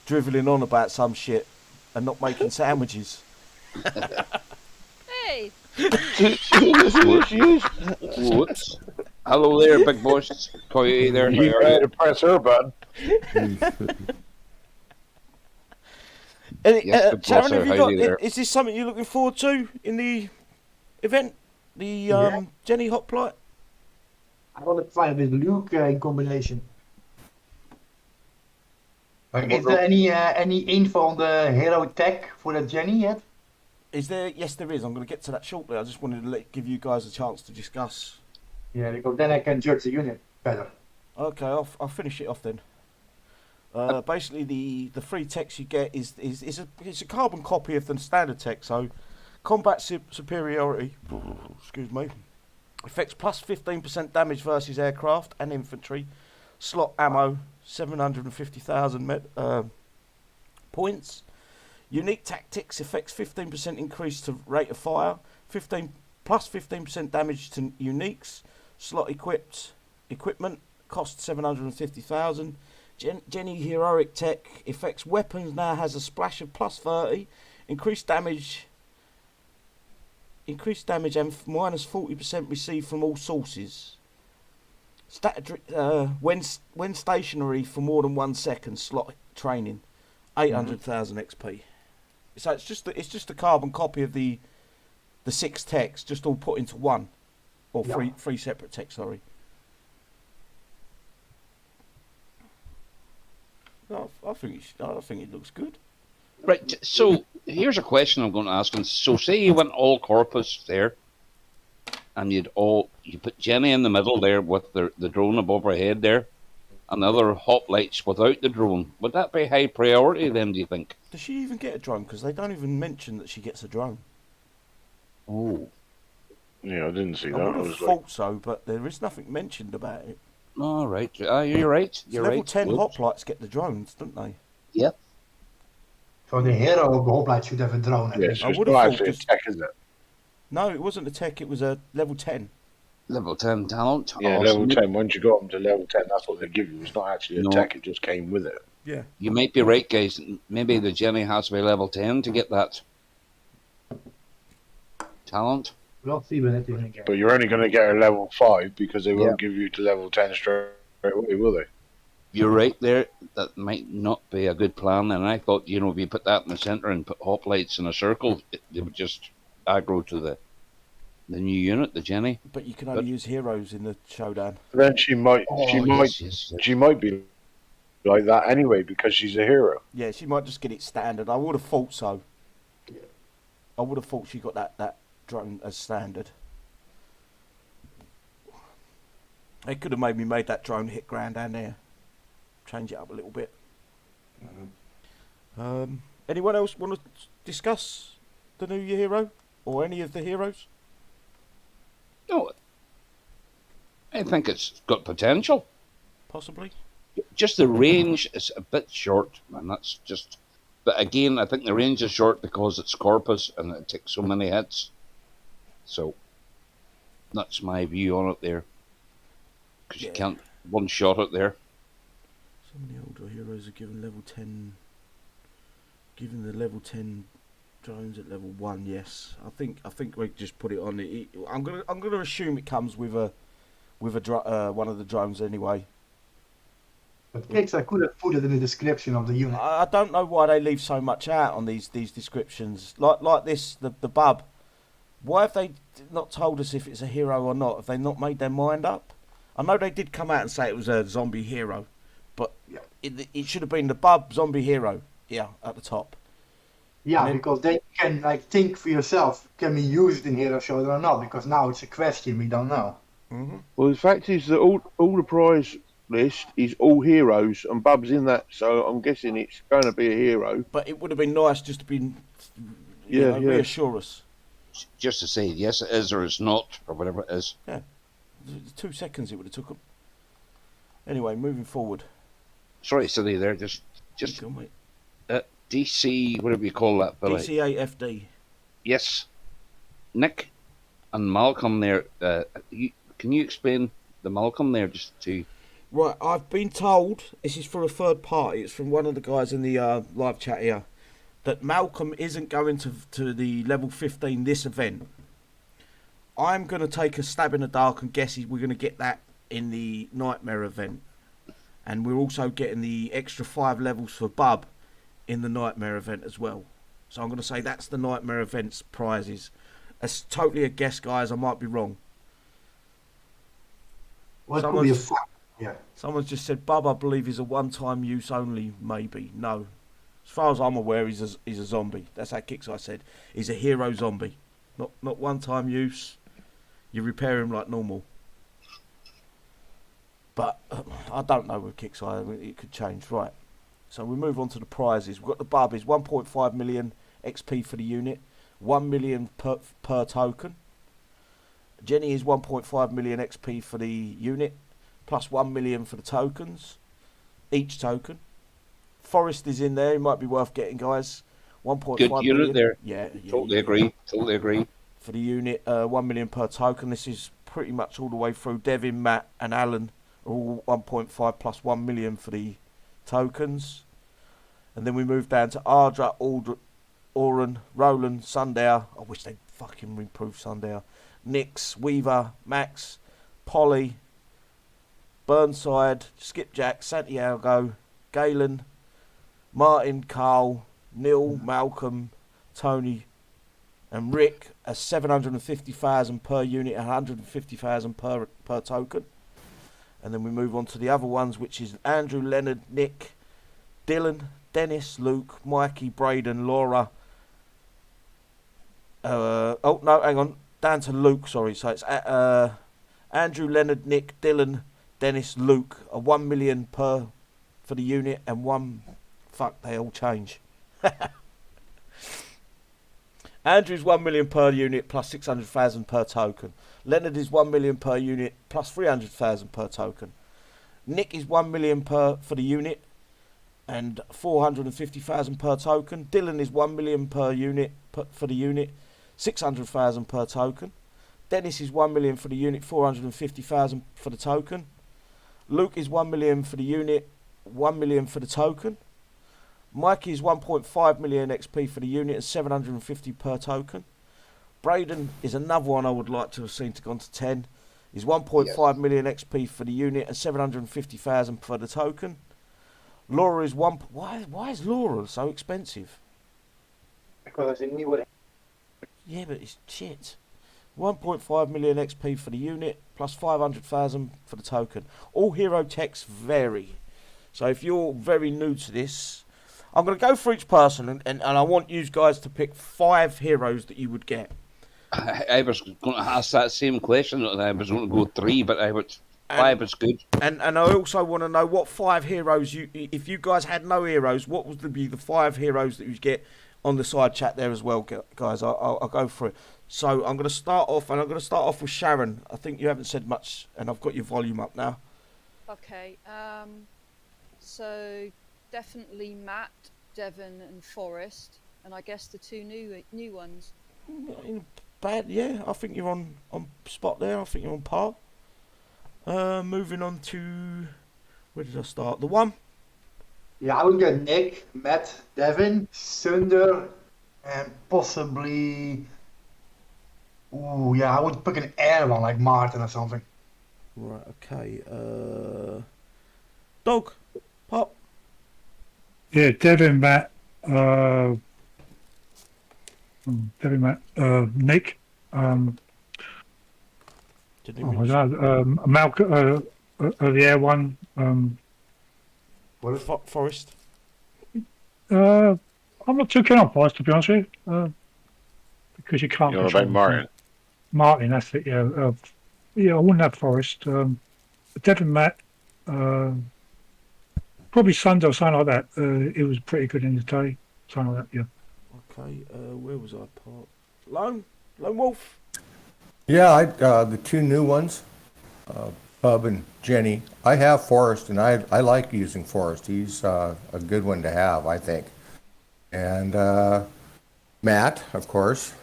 Speaker 1: Drivelling on about some shit and not making sandwiches.
Speaker 6: Hey!
Speaker 2: She is.
Speaker 3: Whoops. Hello there, big boss. Coyote there.
Speaker 7: You try to press her button.
Speaker 3: Yes, good
Speaker 1: Sharon,
Speaker 3: boss,
Speaker 1: have you
Speaker 3: how
Speaker 1: got?
Speaker 3: you there?
Speaker 1: Is this something you're looking forward to in the event? The Jenny Hoplite?
Speaker 4: I want to try it with Luke in combination. Like, is there any info on the hero tech for the Jenny yet?
Speaker 1: Is there? Yes, there is. I'm going to get to that shortly. I just wanted to give you guys a chance to discuss.
Speaker 4: Yeah, because then I can judge the unit better.
Speaker 1: Okay, I'll finish it off then. Basically, the free text you get is a carbon copy of the standard text. So, combat superiority. Excuse me. Affects plus 15% damage versus aircraft and infantry. Slot ammo 750,000 points. Unique tactics affects 15% increase to rate of fire. 15% damage to uniques. Slot equipment costs 750,000. Jenny heroic tech affects weapons now has a splash of plus 30. Increased damage and minus 40% received from all sources. When stationary for more than 1 second. Slot training 800,000 XP. So it's just a carbon copy of the 6 texts, just all put into one, or three separate texts. Sorry. I think it looks good.
Speaker 3: Right, so here's a question I'm going to ask. And so say you went all corpus there, and you put Jenny in the middle there with the drone above her head there. and other hoplites without the drone. Would that be high priority then, do you think?
Speaker 1: Does she even get a drone? Because they don't even mention that she gets a drone.
Speaker 3: Oh.
Speaker 7: Yeah, I didn't see that.
Speaker 1: I would
Speaker 7: I
Speaker 1: have
Speaker 7: was
Speaker 1: thought so, but there is nothing mentioned about it.
Speaker 3: All right. You're right.
Speaker 1: So
Speaker 3: You're
Speaker 1: level
Speaker 3: right.
Speaker 1: 10
Speaker 3: Whoops.
Speaker 1: hoplites get the drones, don't they?
Speaker 3: Yep.
Speaker 4: So the hero of the Hoplite should have a drone at
Speaker 7: yeah,
Speaker 4: least.
Speaker 7: so
Speaker 1: I
Speaker 7: it's
Speaker 1: would have
Speaker 7: not
Speaker 1: thought
Speaker 7: actually a
Speaker 1: just-
Speaker 7: tech, is it?
Speaker 1: No, it wasn't a tech, it was a level 10.
Speaker 3: Level 10 talent.
Speaker 7: Yeah,
Speaker 3: Awesome.
Speaker 7: level 10. Once you got them to level 10, that's what they give you. It's not actually a
Speaker 3: No.
Speaker 7: tech, it just came with it.
Speaker 1: Yeah.
Speaker 3: You might be right, guys. Maybe the Jenny has to be level 10 to get that talent.
Speaker 4: We'll see when it even again.
Speaker 7: But you're only going to get a level 5 because they won't give you to level 10 straight away, will they?
Speaker 3: You're right there. That might not be a good plan. And I thought, if you put that in the centre and put hoplites in a circle, they would just aggro to the new unit, the Jenny.
Speaker 1: But you can only use heroes in the showdown.
Speaker 7: Then she might
Speaker 3: Yes.
Speaker 7: she might be like that anyway because she's a hero.
Speaker 1: Yeah, she might just get it standard. I would have thought so. I would have thought she got that drone as standard. They could have maybe made that drone hit ground down there. Change it up a little bit. Anyone else want to discuss the new hero? Or any of the heroes?
Speaker 3: No, I think it's got potential.
Speaker 1: Possibly.
Speaker 3: Just the range is a bit short, and that's just. But again, I think the range is short because it's Corpus and it takes so many hits. So that's my view on it there. Because you can't one shot it there.
Speaker 1: Some of the older heroes are given level 10. Given the level 10 drones at level 1, yes. I think we just put it on. I'm gonna assume it comes with one of the drones anyway.
Speaker 4: But Kixeye could have put it in the description of the unit.
Speaker 1: I don't know why they leave so much out on these descriptions. Like this, the bub. Why have they not told us if it's a hero or not? Have they not made their mind up? I know they did come out and say it was a zombie hero, but it should have been the bub zombie hero. Yeah, at the top.
Speaker 4: Yeah, because then you can think for yourself, can we use it in Hero Showdown or not? Because now it's a question we don't know.
Speaker 1: Mm-hmm.
Speaker 2: Well, the fact is that all the prize list is all heroes, and Bub's in that, so I'm guessing it's going to be a hero.
Speaker 1: But it would have been nice just to be, reassure us.
Speaker 3: Just to say, yes, it is or it's not, or whatever it is.
Speaker 1: Yeah. 2 seconds it would have took them. Anyway, moving forward.
Speaker 3: Sorry, silly there. Just DC, whatever you call that, Billy.
Speaker 1: DCAFD.
Speaker 3: Yes. Nick and Malcolm there. Can you explain the Malcolm there just to...
Speaker 1: Right, I've been told, this is for a third party, it's from one of the guys in the live chat here, that Malcolm isn't going to the level 15 this event. I'm going to take a stab in the dark and guess we're going to get that in the Nightmare event. And we're also getting the extra 5 levels for Bub in the Nightmare event as well. So I'm going to say that's the Nightmare event's prizes. That's totally a guess, guys. I might be wrong.
Speaker 4: Well, it could be a fact. Yeah.
Speaker 1: Someone's just said Bub, I believe, is a one-time use only. Maybe no. As far as I'm aware, he's a zombie. That's how Kixeye said. He's a hero zombie, not one-time use. You repair him like normal. But I don't know with Kixeye. It could change, right? So we move on to the prizes. We've got the Bub is 1.5 million XP for the unit, 1 million per token. Jenny is 1.5 million XP for the unit, plus 1 million for the tokens, each token. Forest is in there. It might be worth getting, guys. 1.5
Speaker 3: Good
Speaker 1: million.
Speaker 3: unit there.
Speaker 1: Yeah.
Speaker 3: Totally agree. Totally agree.
Speaker 1: For the unit, 1 million per token. This is pretty much all the way through. Devin, Matt, and Alan are all 1.5 plus 1 million for the tokens. And then we move down to Ardra, Oren, Roland, Sundown. I wish they'd fucking improve Sundown. Nix, Weaver, Max, Polly, Burnside, Skipjack, Santiago, Galen, Martin, Carl, Neil, Malcolm, Tony, and Rick as 750,000 per unit, 150,000 per token. And then we move on to the other ones, which is Andrew, Leonard, Nick, Dylan, Dennis, Luke, Mikey, Brayden, Laura. Oh no, hang on, down to Luke. Sorry, so it's Andrew, Leonard, Nick, Dylan, Dennis, Luke are 1 million per for the unit, and they all change. Andrew's 1 million per unit plus 600,000 per token. Leonard is 1 million per unit plus 300,000 per token. Nick is 1 million for the unit and 450,000 per token. Dylan is 1 million per unit for the unit, 600,000 per token. Dennis is 1 million for the unit, 450,000 for the token. Luke is 1 million for the unit, 1 million for the token. Mikey is 1.5 million XP for the unit and 750 per token. Brayden is another one I would like to have seen to gone to 10. He's 1.5 million XP for the unit and 750,000 for the token. Laura is why is Laura so expensive?
Speaker 4: Because I knew what.
Speaker 1: Yeah, but it's shit. 1.5 million XP for the unit plus 500,000 for the token. All hero techs vary. So if you're very new to this, I'm going to go for each person and I want you guys to pick 5 heroes that you would get.
Speaker 3: I was going to ask that same question. I was going to go 3, but 5 is good.
Speaker 1: And I also want to know what 5 heroes if you guys had no heroes, what would be the 5 heroes that you get on the side chat there as well, guys. I'll go for it. So I'm going to start off with Sharon. I think you haven't said much, and I've got your volume up now.
Speaker 6: Okay. So definitely Matt, Devin, and Forrest, and I guess the 2 new ones.
Speaker 1: Bad, yeah. I think you're on spot there. I think you're on par. Moving on to where did I start? The 1.
Speaker 4: Yeah, I would get Nick, Matt, Devin, Sunder, and possibly. Ooh, yeah, I would pick an air one like Martin or something.
Speaker 1: Right. Okay. Dog. Pop.
Speaker 5: Yeah, Devin, Matt, Nick, Malcolm, the air one.
Speaker 1: What is Forrest?
Speaker 5: I'm not too keen on Forrest, to be honest with you, because you can't.
Speaker 7: You're about Martin.
Speaker 5: Martin, that's it. Yeah, I wouldn't have Forrest. Devin, Matt, probably Sunday or something like that. It was pretty good in the day, something like that. Yeah.
Speaker 1: Okay. Where was I? Lone Wolf.
Speaker 8: Yeah, the 2 new ones, Bub and Jenny. I have Forrest, and I like using Forrest. He's a good one to have, I think. And Matt, of course,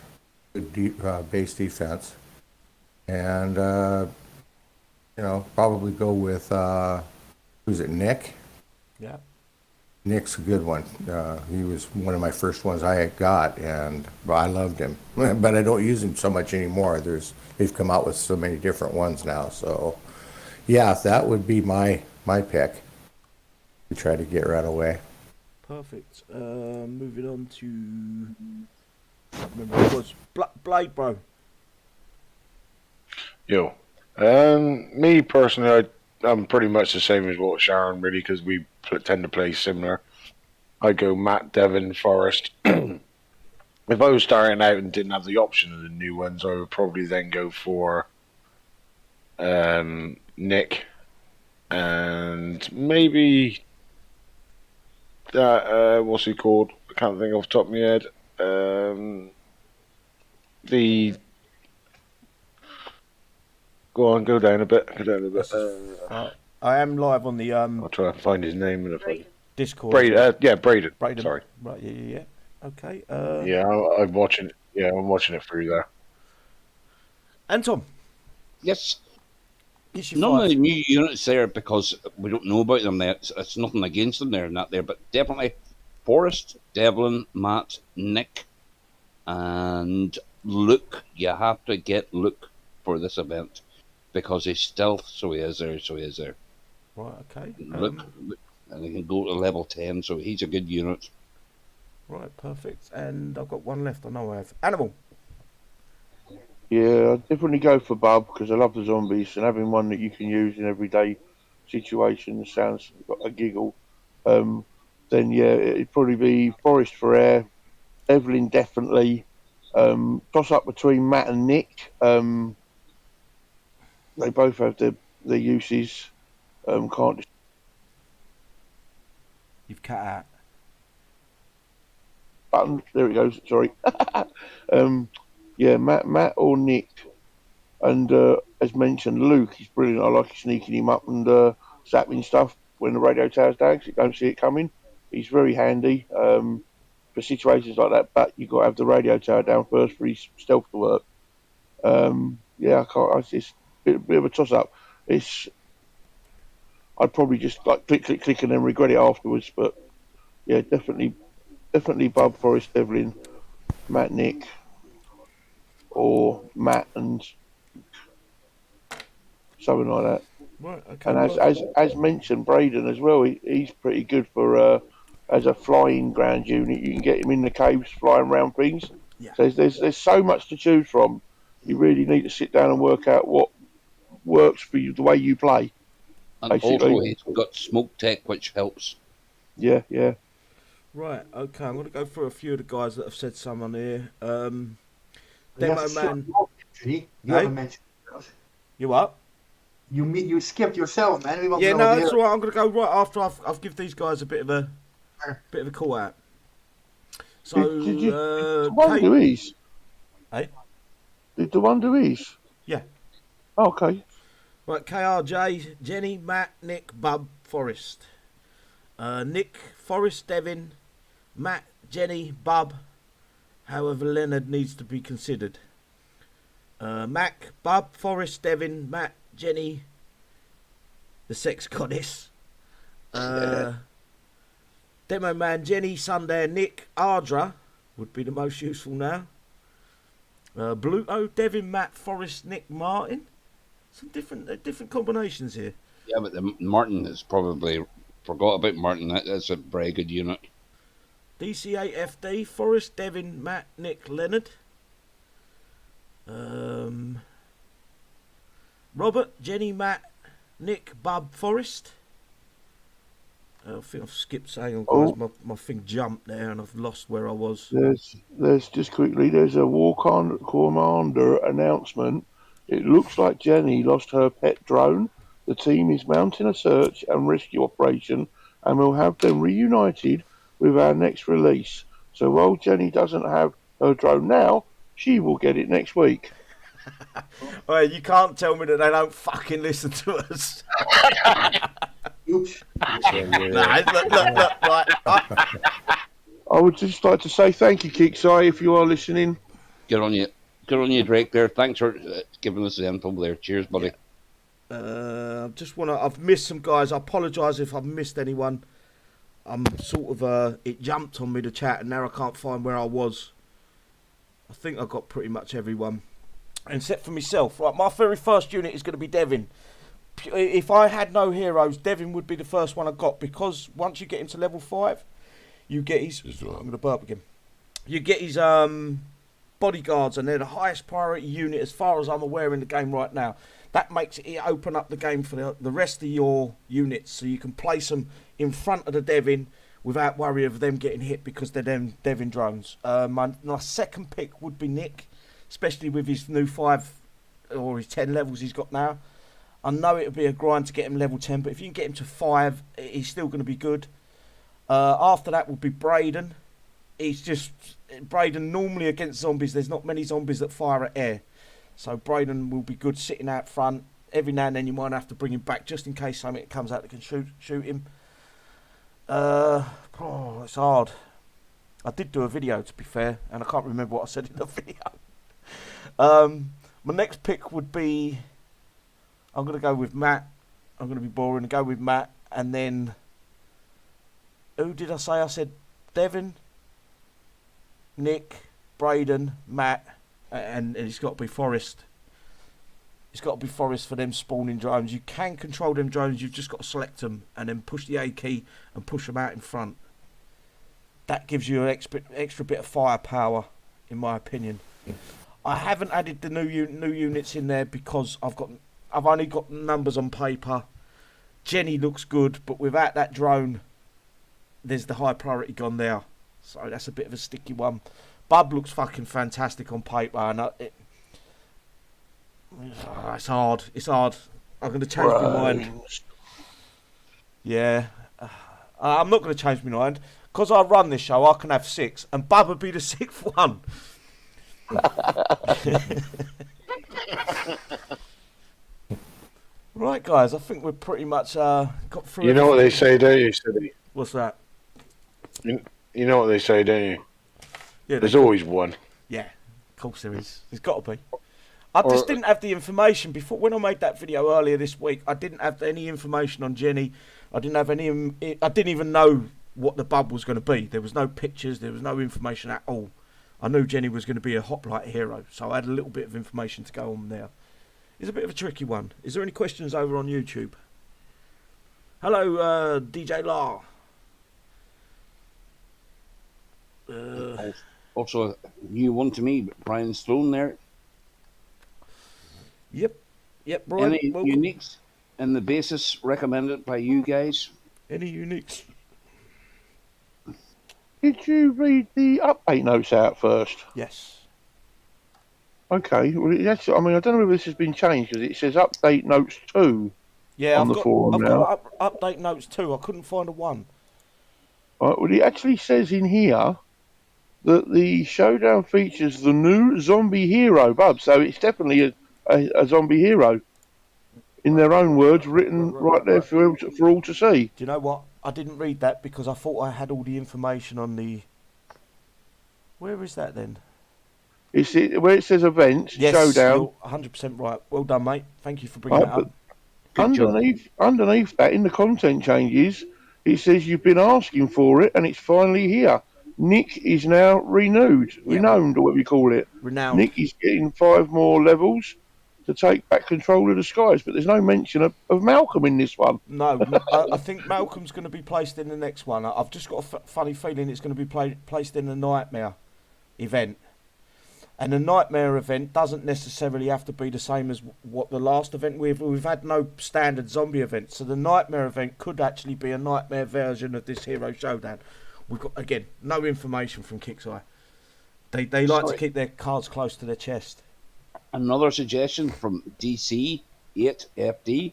Speaker 8: good base defense. And, probably go with, who's it, Nick?
Speaker 1: Yeah.
Speaker 8: Nick's a good one. He was one of my first ones I got, and I loved him. But I don't use him so much anymore. They've come out with so many different ones now. So, yeah, that would be my pick to try to get right away.
Speaker 1: Perfect. Moving on to I remember what it was Blade, bro.
Speaker 7: Yo, me personally, I'm pretty much the same as what Sharon, really, because we tend to play similar. I go Matt, Devin, Forrest. If I was starting out and didn't have the option of the new ones, I would probably then go for Nick and maybe that what's he called? I can't think off the top of my head. Go down a bit.
Speaker 1: I am live on the
Speaker 7: I'll try to find his name in a
Speaker 1: Discord.
Speaker 7: Brayden.
Speaker 1: Brayden.
Speaker 7: Sorry.
Speaker 1: Right. Yeah. Okay.
Speaker 7: Yeah, I'm watching it. Yeah, I'm watching it through there.
Speaker 1: Anton.
Speaker 3: Yes.
Speaker 1: None
Speaker 3: of the new units there because we don't know about them there. It's nothing against them there, not there, but definitely Forrest, Devlin, Matt, Nick, and Luke. You have to get Luke for this event because he's stealth, so he is there.
Speaker 1: Right, okay.
Speaker 3: Luke, and he can go to level 10, so he's a good unit.
Speaker 1: Right, perfect. And I've got one left. I know I have. Animal.
Speaker 2: Yeah, I'd definitely go for Bub because I love the zombies and having one that you can use in everyday situations sounds got a giggle. Then yeah, it'd probably be Forrest for air, Evelyn definitely. Toss up between Matt and Nick. They both have their uses. Can't.
Speaker 1: You've cut out.
Speaker 2: Button. There it goes. Sorry. Yeah, Matt or Nick, and as mentioned, Luke is brilliant. I like sneaking him up and zapping stuff when the radio tower's down because you don't see it coming. He's very handy for situations like that. But you've got to have the radio tower down first for his stealth to work. Yeah, I can't. It's a bit of a toss up. I'd probably just like click and then regret it afterwards. But yeah, definitely Bub, Forrest, Devlin, Matt, Nick, or Matt and something like that.
Speaker 1: Right, okay.
Speaker 2: And as mentioned, Brayden as well. He's pretty good for as a flying ground unit. You can get him in the caves flying around things.
Speaker 1: Yeah.
Speaker 2: So there's so much to choose from. You really need to sit down and work out what works for you, the way you play.
Speaker 3: And
Speaker 2: basically.
Speaker 3: also, he's got smoke tech, which helps.
Speaker 2: Yeah.
Speaker 1: Right, okay. I'm going to go through a few of the guys that have said some on here. Demo
Speaker 4: Yes,
Speaker 1: Man.
Speaker 4: You
Speaker 1: Hey?
Speaker 4: haven't mentioned.
Speaker 1: You what?
Speaker 4: You skipped yourself, man. We want
Speaker 1: Yeah,
Speaker 4: to know
Speaker 1: no,
Speaker 4: what
Speaker 1: that's
Speaker 4: the
Speaker 1: all right. I'm going to go right after I've give these guys a bit of a call out. So,
Speaker 2: Did the one do his?
Speaker 1: Hey?
Speaker 2: Did the one do his?
Speaker 1: Yeah.
Speaker 2: Okay.
Speaker 1: Right, KRJ, Jenny, Matt, Nick, Bub, Forrest. Nick, Forrest, Devin, Matt, Jenny, Bub. However, Leonard needs to be considered. Mac, Bub, Forrest, Devin, Matt, Jenny, the sex goddess. Demo Man, Jenny, Sunday, Nick, Ardra would be the most useful now. Bluto, Devin, Matt, Forrest, Nick, Martin. Some different combinations here.
Speaker 3: Yeah, but the Martin is probably forgot about Martin. That's a very good unit.
Speaker 1: DC8FD, Forrest, Devin, Matt, Nick, Leonard. Robert, Jenny, Matt, Nick, Bub, Forrest. I think I've skipped saying, guys, my thing jumped there and I've lost where I was.
Speaker 2: There's just quickly. There's a War Commander announcement. It looks like Jenny lost her pet drone. The team is mounting a search and rescue operation, and we'll have them reunited with our next release. So while Jenny doesn't have her drone now, she will get it next week.
Speaker 1: Well, you can't tell me that they don't fucking listen to us.
Speaker 4: Oops.
Speaker 1: Nah, look, right.
Speaker 2: I would just like to say thank you, Kixeye, if you are listening.
Speaker 3: Good on you, Drake. There, thanks for giving us the info there. Cheers, buddy.
Speaker 1: I've missed some guys. I apologise if I've missed anyone. I'm sort of it jumped on me to chat, and now I can't find where I was. I think I got pretty much everyone, except for myself. Right, my very first unit is going to be Devin. If I had no heroes, Devin would be the first one I got, because once you get into level 5, you get his. I'm going to burp again. You get his bodyguards, and they're the highest priority unit as far as I'm aware in the game right now. That makes it open up the game for the rest of your units, so you can place them in front of the Devin without worry of them getting hit because they're them Devin drones. My second pick would be Nick, especially with his new 5 or his 10 levels he's got now. I know it would be a grind to get him level 10, but if you can get him to 5, he's still going to be good. After that would be Brayden. Brayden normally against zombies, there's not many zombies that fire at air. So Brayden will be good sitting out front. Every now and then you might have to bring him back just in case something comes out that can shoot him. It's hard. I did do a video, to be fair, and I can't remember what I said in the video. My next pick would be, I'm going to go with Matt. I'm going to be boring and go with Matt. And then, who did I say? I said Devin, Nick, Brayden, Matt, and it's got to be Forrest. It's got to be Forrest for them spawning drones. You can control them drones. You've just got to select them and then push the A key and push them out in front. That gives you an extra bit of firepower, in my opinion. I haven't added the new units in there because I've only got numbers on paper. Jenny looks good, but without that drone, there's the high priority gone there. So that's a bit of a sticky one. Bub looks fucking fantastic on paper, and it's hard. I'm going to change my mind. Yeah. I'm not going to change my mind. Because I run this show, I can have 6, and Bub would be the 6th one. Right, guys, I think we're pretty much got through.
Speaker 7: You know what they
Speaker 1: everything.
Speaker 7: say, don't you, Sidney?
Speaker 1: What's that?
Speaker 7: You know what they say, don't you?
Speaker 1: Yeah,
Speaker 7: There's always one.
Speaker 1: Yeah, of course there is. There's got to be. I just didn't have the information before. When I made that video earlier this week, I didn't have any information on Jenny. I didn't have any. I didn't even know what the bub was going to be. There was no pictures. There was no information at all. I knew Jenny was going to be a Hoplite hero, so I had a little bit of information to go on there. It's a bit of a tricky one. Is there any questions over on YouTube? Hello, DJ Law.
Speaker 3: Also, a new one to me, Brian Stone there.
Speaker 1: Yep, Brian.
Speaker 3: Any
Speaker 1: welcome.
Speaker 3: uniques and the basis recommended by you guys?
Speaker 1: Any uniques?
Speaker 2: Did you read the update notes out first?
Speaker 1: Yes.
Speaker 2: Okay. Well, I mean, I don't know whether this has been changed because it says update notes 2
Speaker 1: Yeah,
Speaker 2: on the forum now.
Speaker 1: I've got update notes too. I couldn't find a 1.
Speaker 2: Right, well, it actually says in here that the showdown features the new zombie hero, Bub. So it's definitely a zombie hero, in their own words, written right there for all to see.
Speaker 1: Do you know what? I didn't read that because I thought I had all the information on the... Where is that then?
Speaker 2: It's where it says events,
Speaker 1: Yes,
Speaker 2: showdown.
Speaker 1: you're 100% right. Well done, mate. Thank you for bringing that up.
Speaker 2: Underneath that, in the content changes, it says you've been asking for it and it's finally here. Nick is now renowned, or whatever you call it.
Speaker 1: Renowned.
Speaker 2: Nick is getting 5 more levels to take back control of the skies, but there's no mention of Malcolm in this one.
Speaker 1: No, I think Malcolm's going to be placed in the next one. I've just got a funny feeling it's going to be placed in the Nightmare event. And the Nightmare event doesn't necessarily have to be the same as what the last event. We've had no standard zombie event, so the Nightmare event could actually be a Nightmare version of this Hero Showdown. We've got, again, no information from Kixeye. They like to keep their cards close to their chest.
Speaker 3: Another suggestion from DC8FD: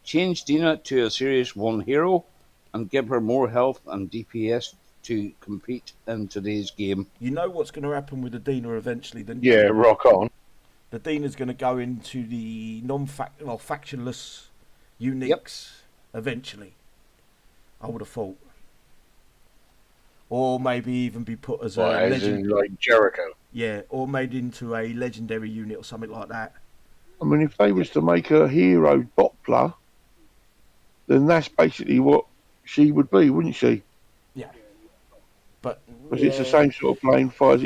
Speaker 3: change Dina to a Series 1 hero and give her more health and DPS to compete in today's game.
Speaker 1: You know what's going to happen with the Dina eventually, then?
Speaker 7: Yeah, rock on.
Speaker 1: The Dina's going to go into the factionless uniques eventually. I would have thought. Or maybe even be put as a legend,
Speaker 7: like Jericho.
Speaker 1: Yeah, or made into a legendary unit or something like that.
Speaker 2: I mean, if they was to make a hero bottler, then that's basically what she would be, wouldn't she?
Speaker 1: Yeah. But
Speaker 2: because it's the same sort of plane, fires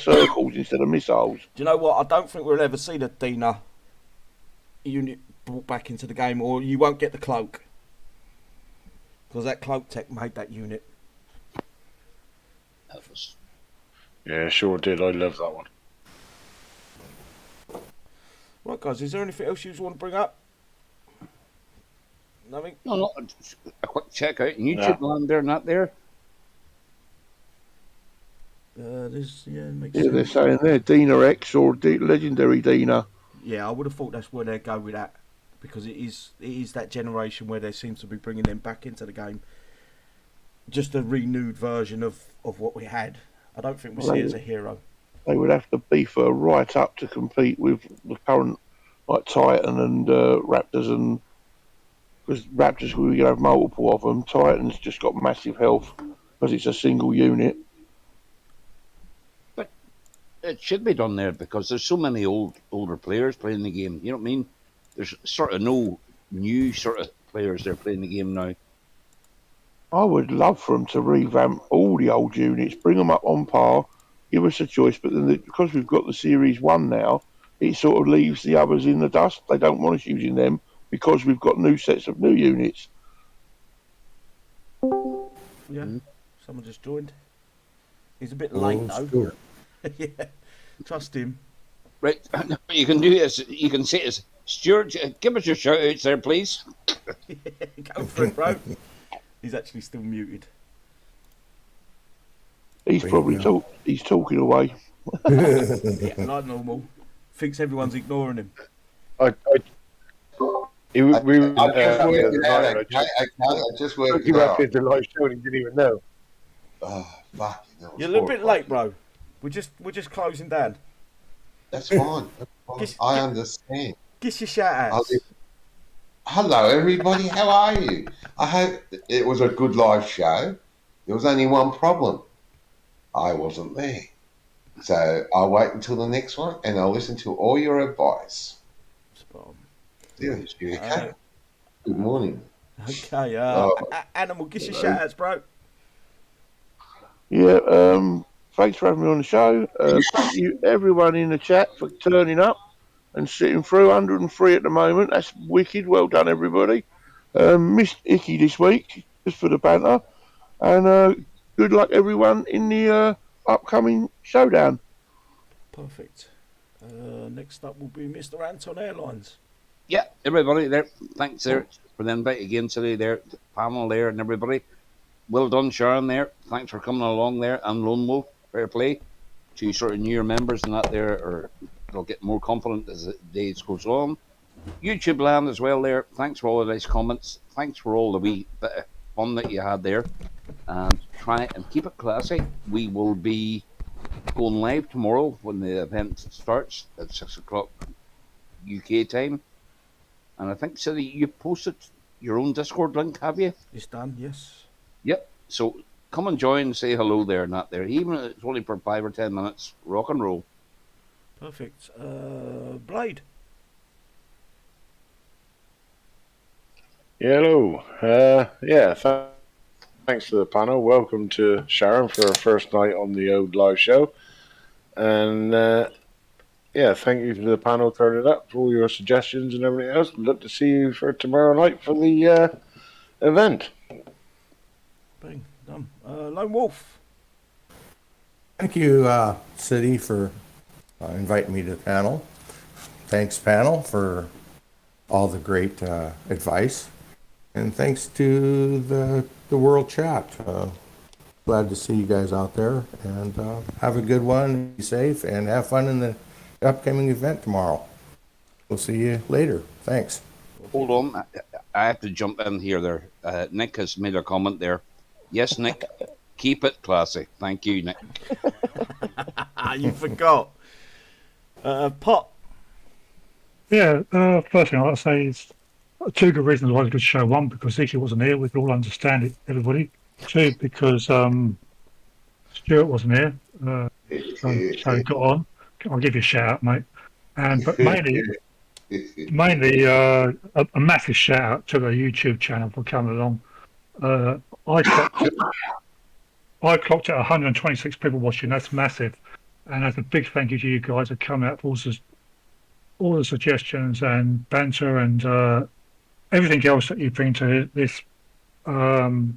Speaker 2: circles instead of missiles.
Speaker 1: Do you know what? I don't think we'll ever see the Dina unit brought back into the game, or you won't get the cloak. Because that cloak tech made that unit.
Speaker 7: Yeah, sure did. I love that one.
Speaker 1: Right, guys, is there anything else you want to bring up? Nothing?
Speaker 3: No, a quick check out YouTube land there, not there.
Speaker 1: Makes sense.
Speaker 2: They're saying there Dina X or legendary Dina.
Speaker 1: Yeah, I would have thought that's where they'd go with that, because it is that generation where they seem to be bringing them back into the game. Just a renewed version of what we had. I don't think we see it as a hero.
Speaker 2: They would have to beef her right up to compete with the current, like Titan and Raptors, and because Raptors, we're going to have multiple of them. Titan's just got massive health because it's a single unit.
Speaker 3: But it should be done there because there's so many older players playing the game. You know what I mean? There's sort of no new sort of players there playing the game now.
Speaker 2: I would love for them to revamp all the old units, bring them up on par, give us a choice, but then because we've got the Series 1 now, it sort of leaves the others in the dust. They don't want us using them because we've got new sets of new units.
Speaker 1: Yeah, someone just joined. He's a bit late though. Yeah, trust him.
Speaker 3: Right, what you can do is you can say is Stuart, give us your shout outs there, please.
Speaker 1: Go for it, bro. He's actually still muted.
Speaker 2: He's probably he's talking away.
Speaker 1: Yeah, like normal. Thinks everyone's ignoring him.
Speaker 7: We
Speaker 9: I just worked
Speaker 7: the
Speaker 9: it
Speaker 7: other
Speaker 9: out.
Speaker 7: night,
Speaker 9: Okay, I just worked
Speaker 7: took
Speaker 9: it
Speaker 7: you back
Speaker 9: out.
Speaker 7: into live show and you didn't even know.
Speaker 9: Oh, fucking hell.
Speaker 1: You're a little bit late, bro. We're just closing down.
Speaker 9: That's fine. That's fine.
Speaker 1: Gish-
Speaker 9: I
Speaker 1: gi-
Speaker 9: understand.
Speaker 1: Give your shout
Speaker 9: I'll
Speaker 1: outs.
Speaker 9: do- Hello, everybody. How are you? I hope it was a good live show. There was only one problem. I wasn't there. So I'll wait until the next one and I'll listen to all your advice.
Speaker 1: Spot on.
Speaker 9: Seriously, okay. Good morning.
Speaker 1: Okay, Animal, give your shout outs, bro.
Speaker 2: Yeah, thanks for having me on the show. Thank you, everyone in the chat, for turning up and sitting through. 103 at the moment. That's wicked. Well done, everybody. Missed Icky this week, just for the banter. And good luck, everyone, in the upcoming Showdown.
Speaker 1: Perfect. Next up will be Mr. Anton Airlines.
Speaker 3: Yeah, everybody there. Thanks there for the invite again today there, the panel there and everybody. Well done, Sharon there. Thanks for coming along there. And Lone Wolf, fair play. To sort of newer members and that there, or they'll get more confident as the days goes on. YouTube land as well there. Thanks for all of these comments. Thanks for all the wee bit of fun that you had there. And try and keep it classy. We will be going live tomorrow when the event starts at 6 o'clock UK time. And I think, City, you posted your own Discord link, have you?
Speaker 1: It's done, yes.
Speaker 3: Yep. So come and join, say hello there, not there. Even if it's only for 5 or 10 minutes. Rock and roll.
Speaker 1: Perfect. Blade.
Speaker 7: Yeah, hello. Thanks to the panel. Welcome to Sharon for her first night on the old live show. And thank you to the panel turning up for all your suggestions and everything else. Look to see you for tomorrow night for the event.
Speaker 1: Bang, done. Lone Wolf.
Speaker 8: Thank you, City, for inviting me to the panel. Thanks, panel, for all the great advice. And thanks to the World Chat. Glad to see you guys out there. And have a good one, be safe, and have fun in the upcoming event tomorrow. We'll see you later. Thanks.
Speaker 3: Hold on. I have to jump in here there. Nick has made a comment there. Yes, Nick. Keep it classy. Thank you, Nick.
Speaker 1: You forgot. Pot.
Speaker 5: Yeah, first thing I'd say is two good reasons why it's a good show. One, because Icky wasn't here, we could all understand it, everybody. Two, because Stuart wasn't here, so it got on. I'll give you a shout out, mate. But mainly a massive shout out to the YouTube channel for coming along. I clocked at 126 people watching. That's massive, and that's a big thank you to you guys for coming out for all the suggestions and banter and everything else that you bring to this to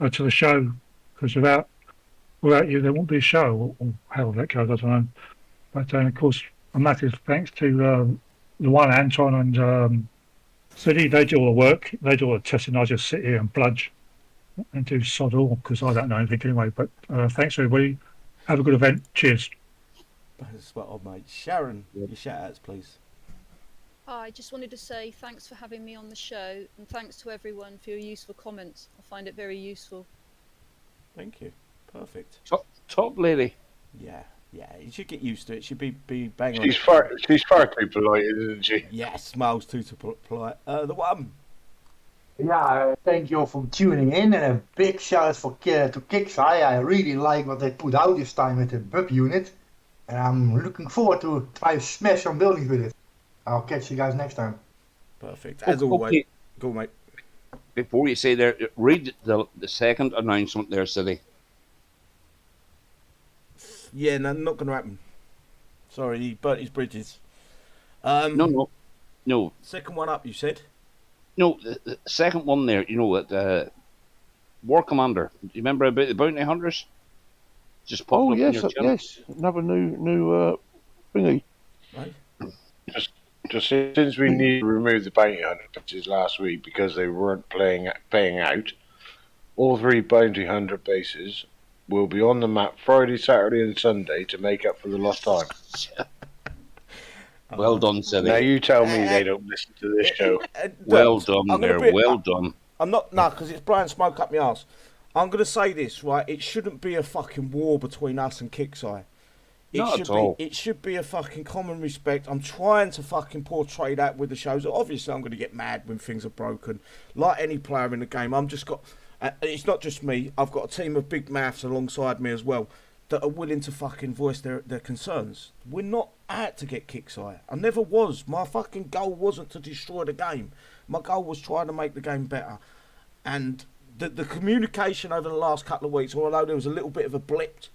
Speaker 5: the show. Because without you, there won't be a show, or how that goes, I don't know. But of course, a massive thanks to the one Anton and City. They do all the work, they do all the testing. I just sit here and bludge and do sod all because I don't know anything anyway. But thanks everybody. Have a good event. Cheers.
Speaker 1: That's spot on, mate. Sharon, your shout outs, please.
Speaker 6: I just wanted to say thanks for having me on the show, and thanks to everyone for your useful comments. I find it very useful.
Speaker 1: Thank you. Perfect.
Speaker 3: Top lady.
Speaker 1: Yeah, you should get used to it. She'd be bang on.
Speaker 7: She's far too polite, isn't she?
Speaker 1: Yeah, smiles too polite. The one.
Speaker 4: Yeah, thank you all for tuning in, and a big shout out to Kixeye. I really like what they put out this time with the bub unit, and I'm looking forward to try to smash some buildings with it. I'll catch you guys next time.
Speaker 1: Perfect. As always.
Speaker 3: Okay.
Speaker 1: Go, mate.
Speaker 3: Before you say there, read the second announcement there, City.
Speaker 1: Yeah, no, not going to happen. Sorry, he burnt his bridges.
Speaker 3: No.
Speaker 1: Second one up, you said?
Speaker 3: No, the second one there, War Commander. Do you remember about the bounty hunters? Just popped up in your channel.
Speaker 2: Yes. Another new thingy.
Speaker 1: Right.
Speaker 7: Just since we need to remove the bounty hunter pitches last week because they weren't paying out, all 3 bounty hunter bases will be on the map Friday, Saturday, and Sunday to make up for the lost time.
Speaker 3: Well done,
Speaker 7: Now
Speaker 3: City.
Speaker 7: you tell me they don't listen to this show.
Speaker 3: Well done
Speaker 1: I'm gonna
Speaker 3: there.
Speaker 1: be-
Speaker 3: Well done.
Speaker 1: I'm not, no, because it's blowing smoke up my arse. I'm going to say this, right? It shouldn't be a fucking war between us and Kixeye.
Speaker 3: Not at all.
Speaker 1: It should be a fucking common respect. I'm trying to fucking portray that with the shows. Obviously, I'm going to get mad when things are broken. Like any player in the game, it's not just me. I've got a team of big mouths alongside me as well that are willing to fucking voice their concerns. We're not out to get Kixeye. I never was. My fucking goal wasn't to destroy the game. My goal was trying to make the game better. And the communication over the last couple of weeks, although there was a little bit of a blip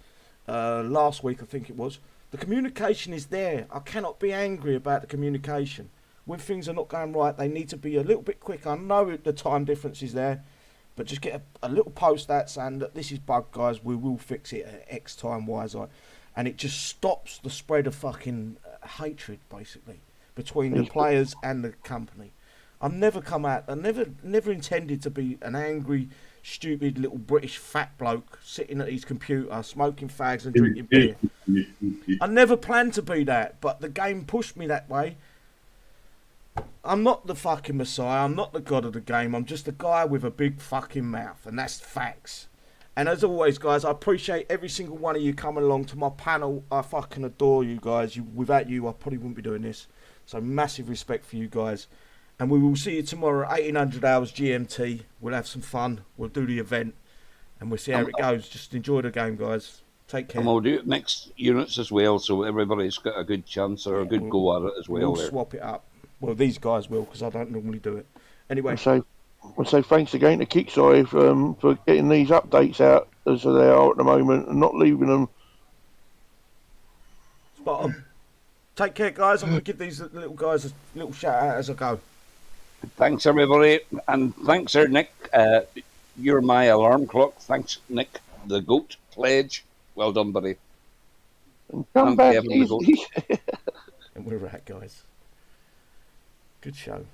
Speaker 1: last week, I think it was, the communication is there. I cannot be angry about the communication. When things are not going right, they need to be a little bit quicker. I know the time difference is there, but just get a little post out saying that this is bugged, guys. We will fix it at X time, Y, Z. And it just stops the spread of fucking hatred, basically, between the players and the company. I've never come out. I never intended to be an angry, stupid little British fat bloke sitting at his computer, smoking fags and drinking beer. I never planned to be that, but the game pushed me that way. I'm not the fucking messiah. I'm not the god of the game. I'm just a guy with a big fucking mouth, and that's facts. And as always, guys, I appreciate every single one of you coming along to my panel. I fucking adore you guys. Without you, I probably wouldn't be doing this. So massive respect for you guys. And we will see you tomorrow at 1800 hours GMT. We'll have some fun. We'll do the event. And we'll see how it goes. Just enjoy the game, guys. Take care.
Speaker 3: And we'll do it mixed units as well, so everybody's got a good chance or a good go at it as well.
Speaker 1: We'll swap it up. Well, these guys will, because I don't normally do it. Anyway.
Speaker 2: I'll say thanks again to Kixeye for getting these updates out as they are at the moment and not leaving them.
Speaker 1: Spot on. Take care, guys. I'm going to give these little guys a little shout out as I go.
Speaker 3: Thanks, everybody. And thanks, Sir Nick. You're my alarm clock. Thanks, Nick, the GOAT pledge. Well done, buddy.
Speaker 2: And come back
Speaker 3: Devin, the GOAT.
Speaker 1: And we're right, guys. Good show.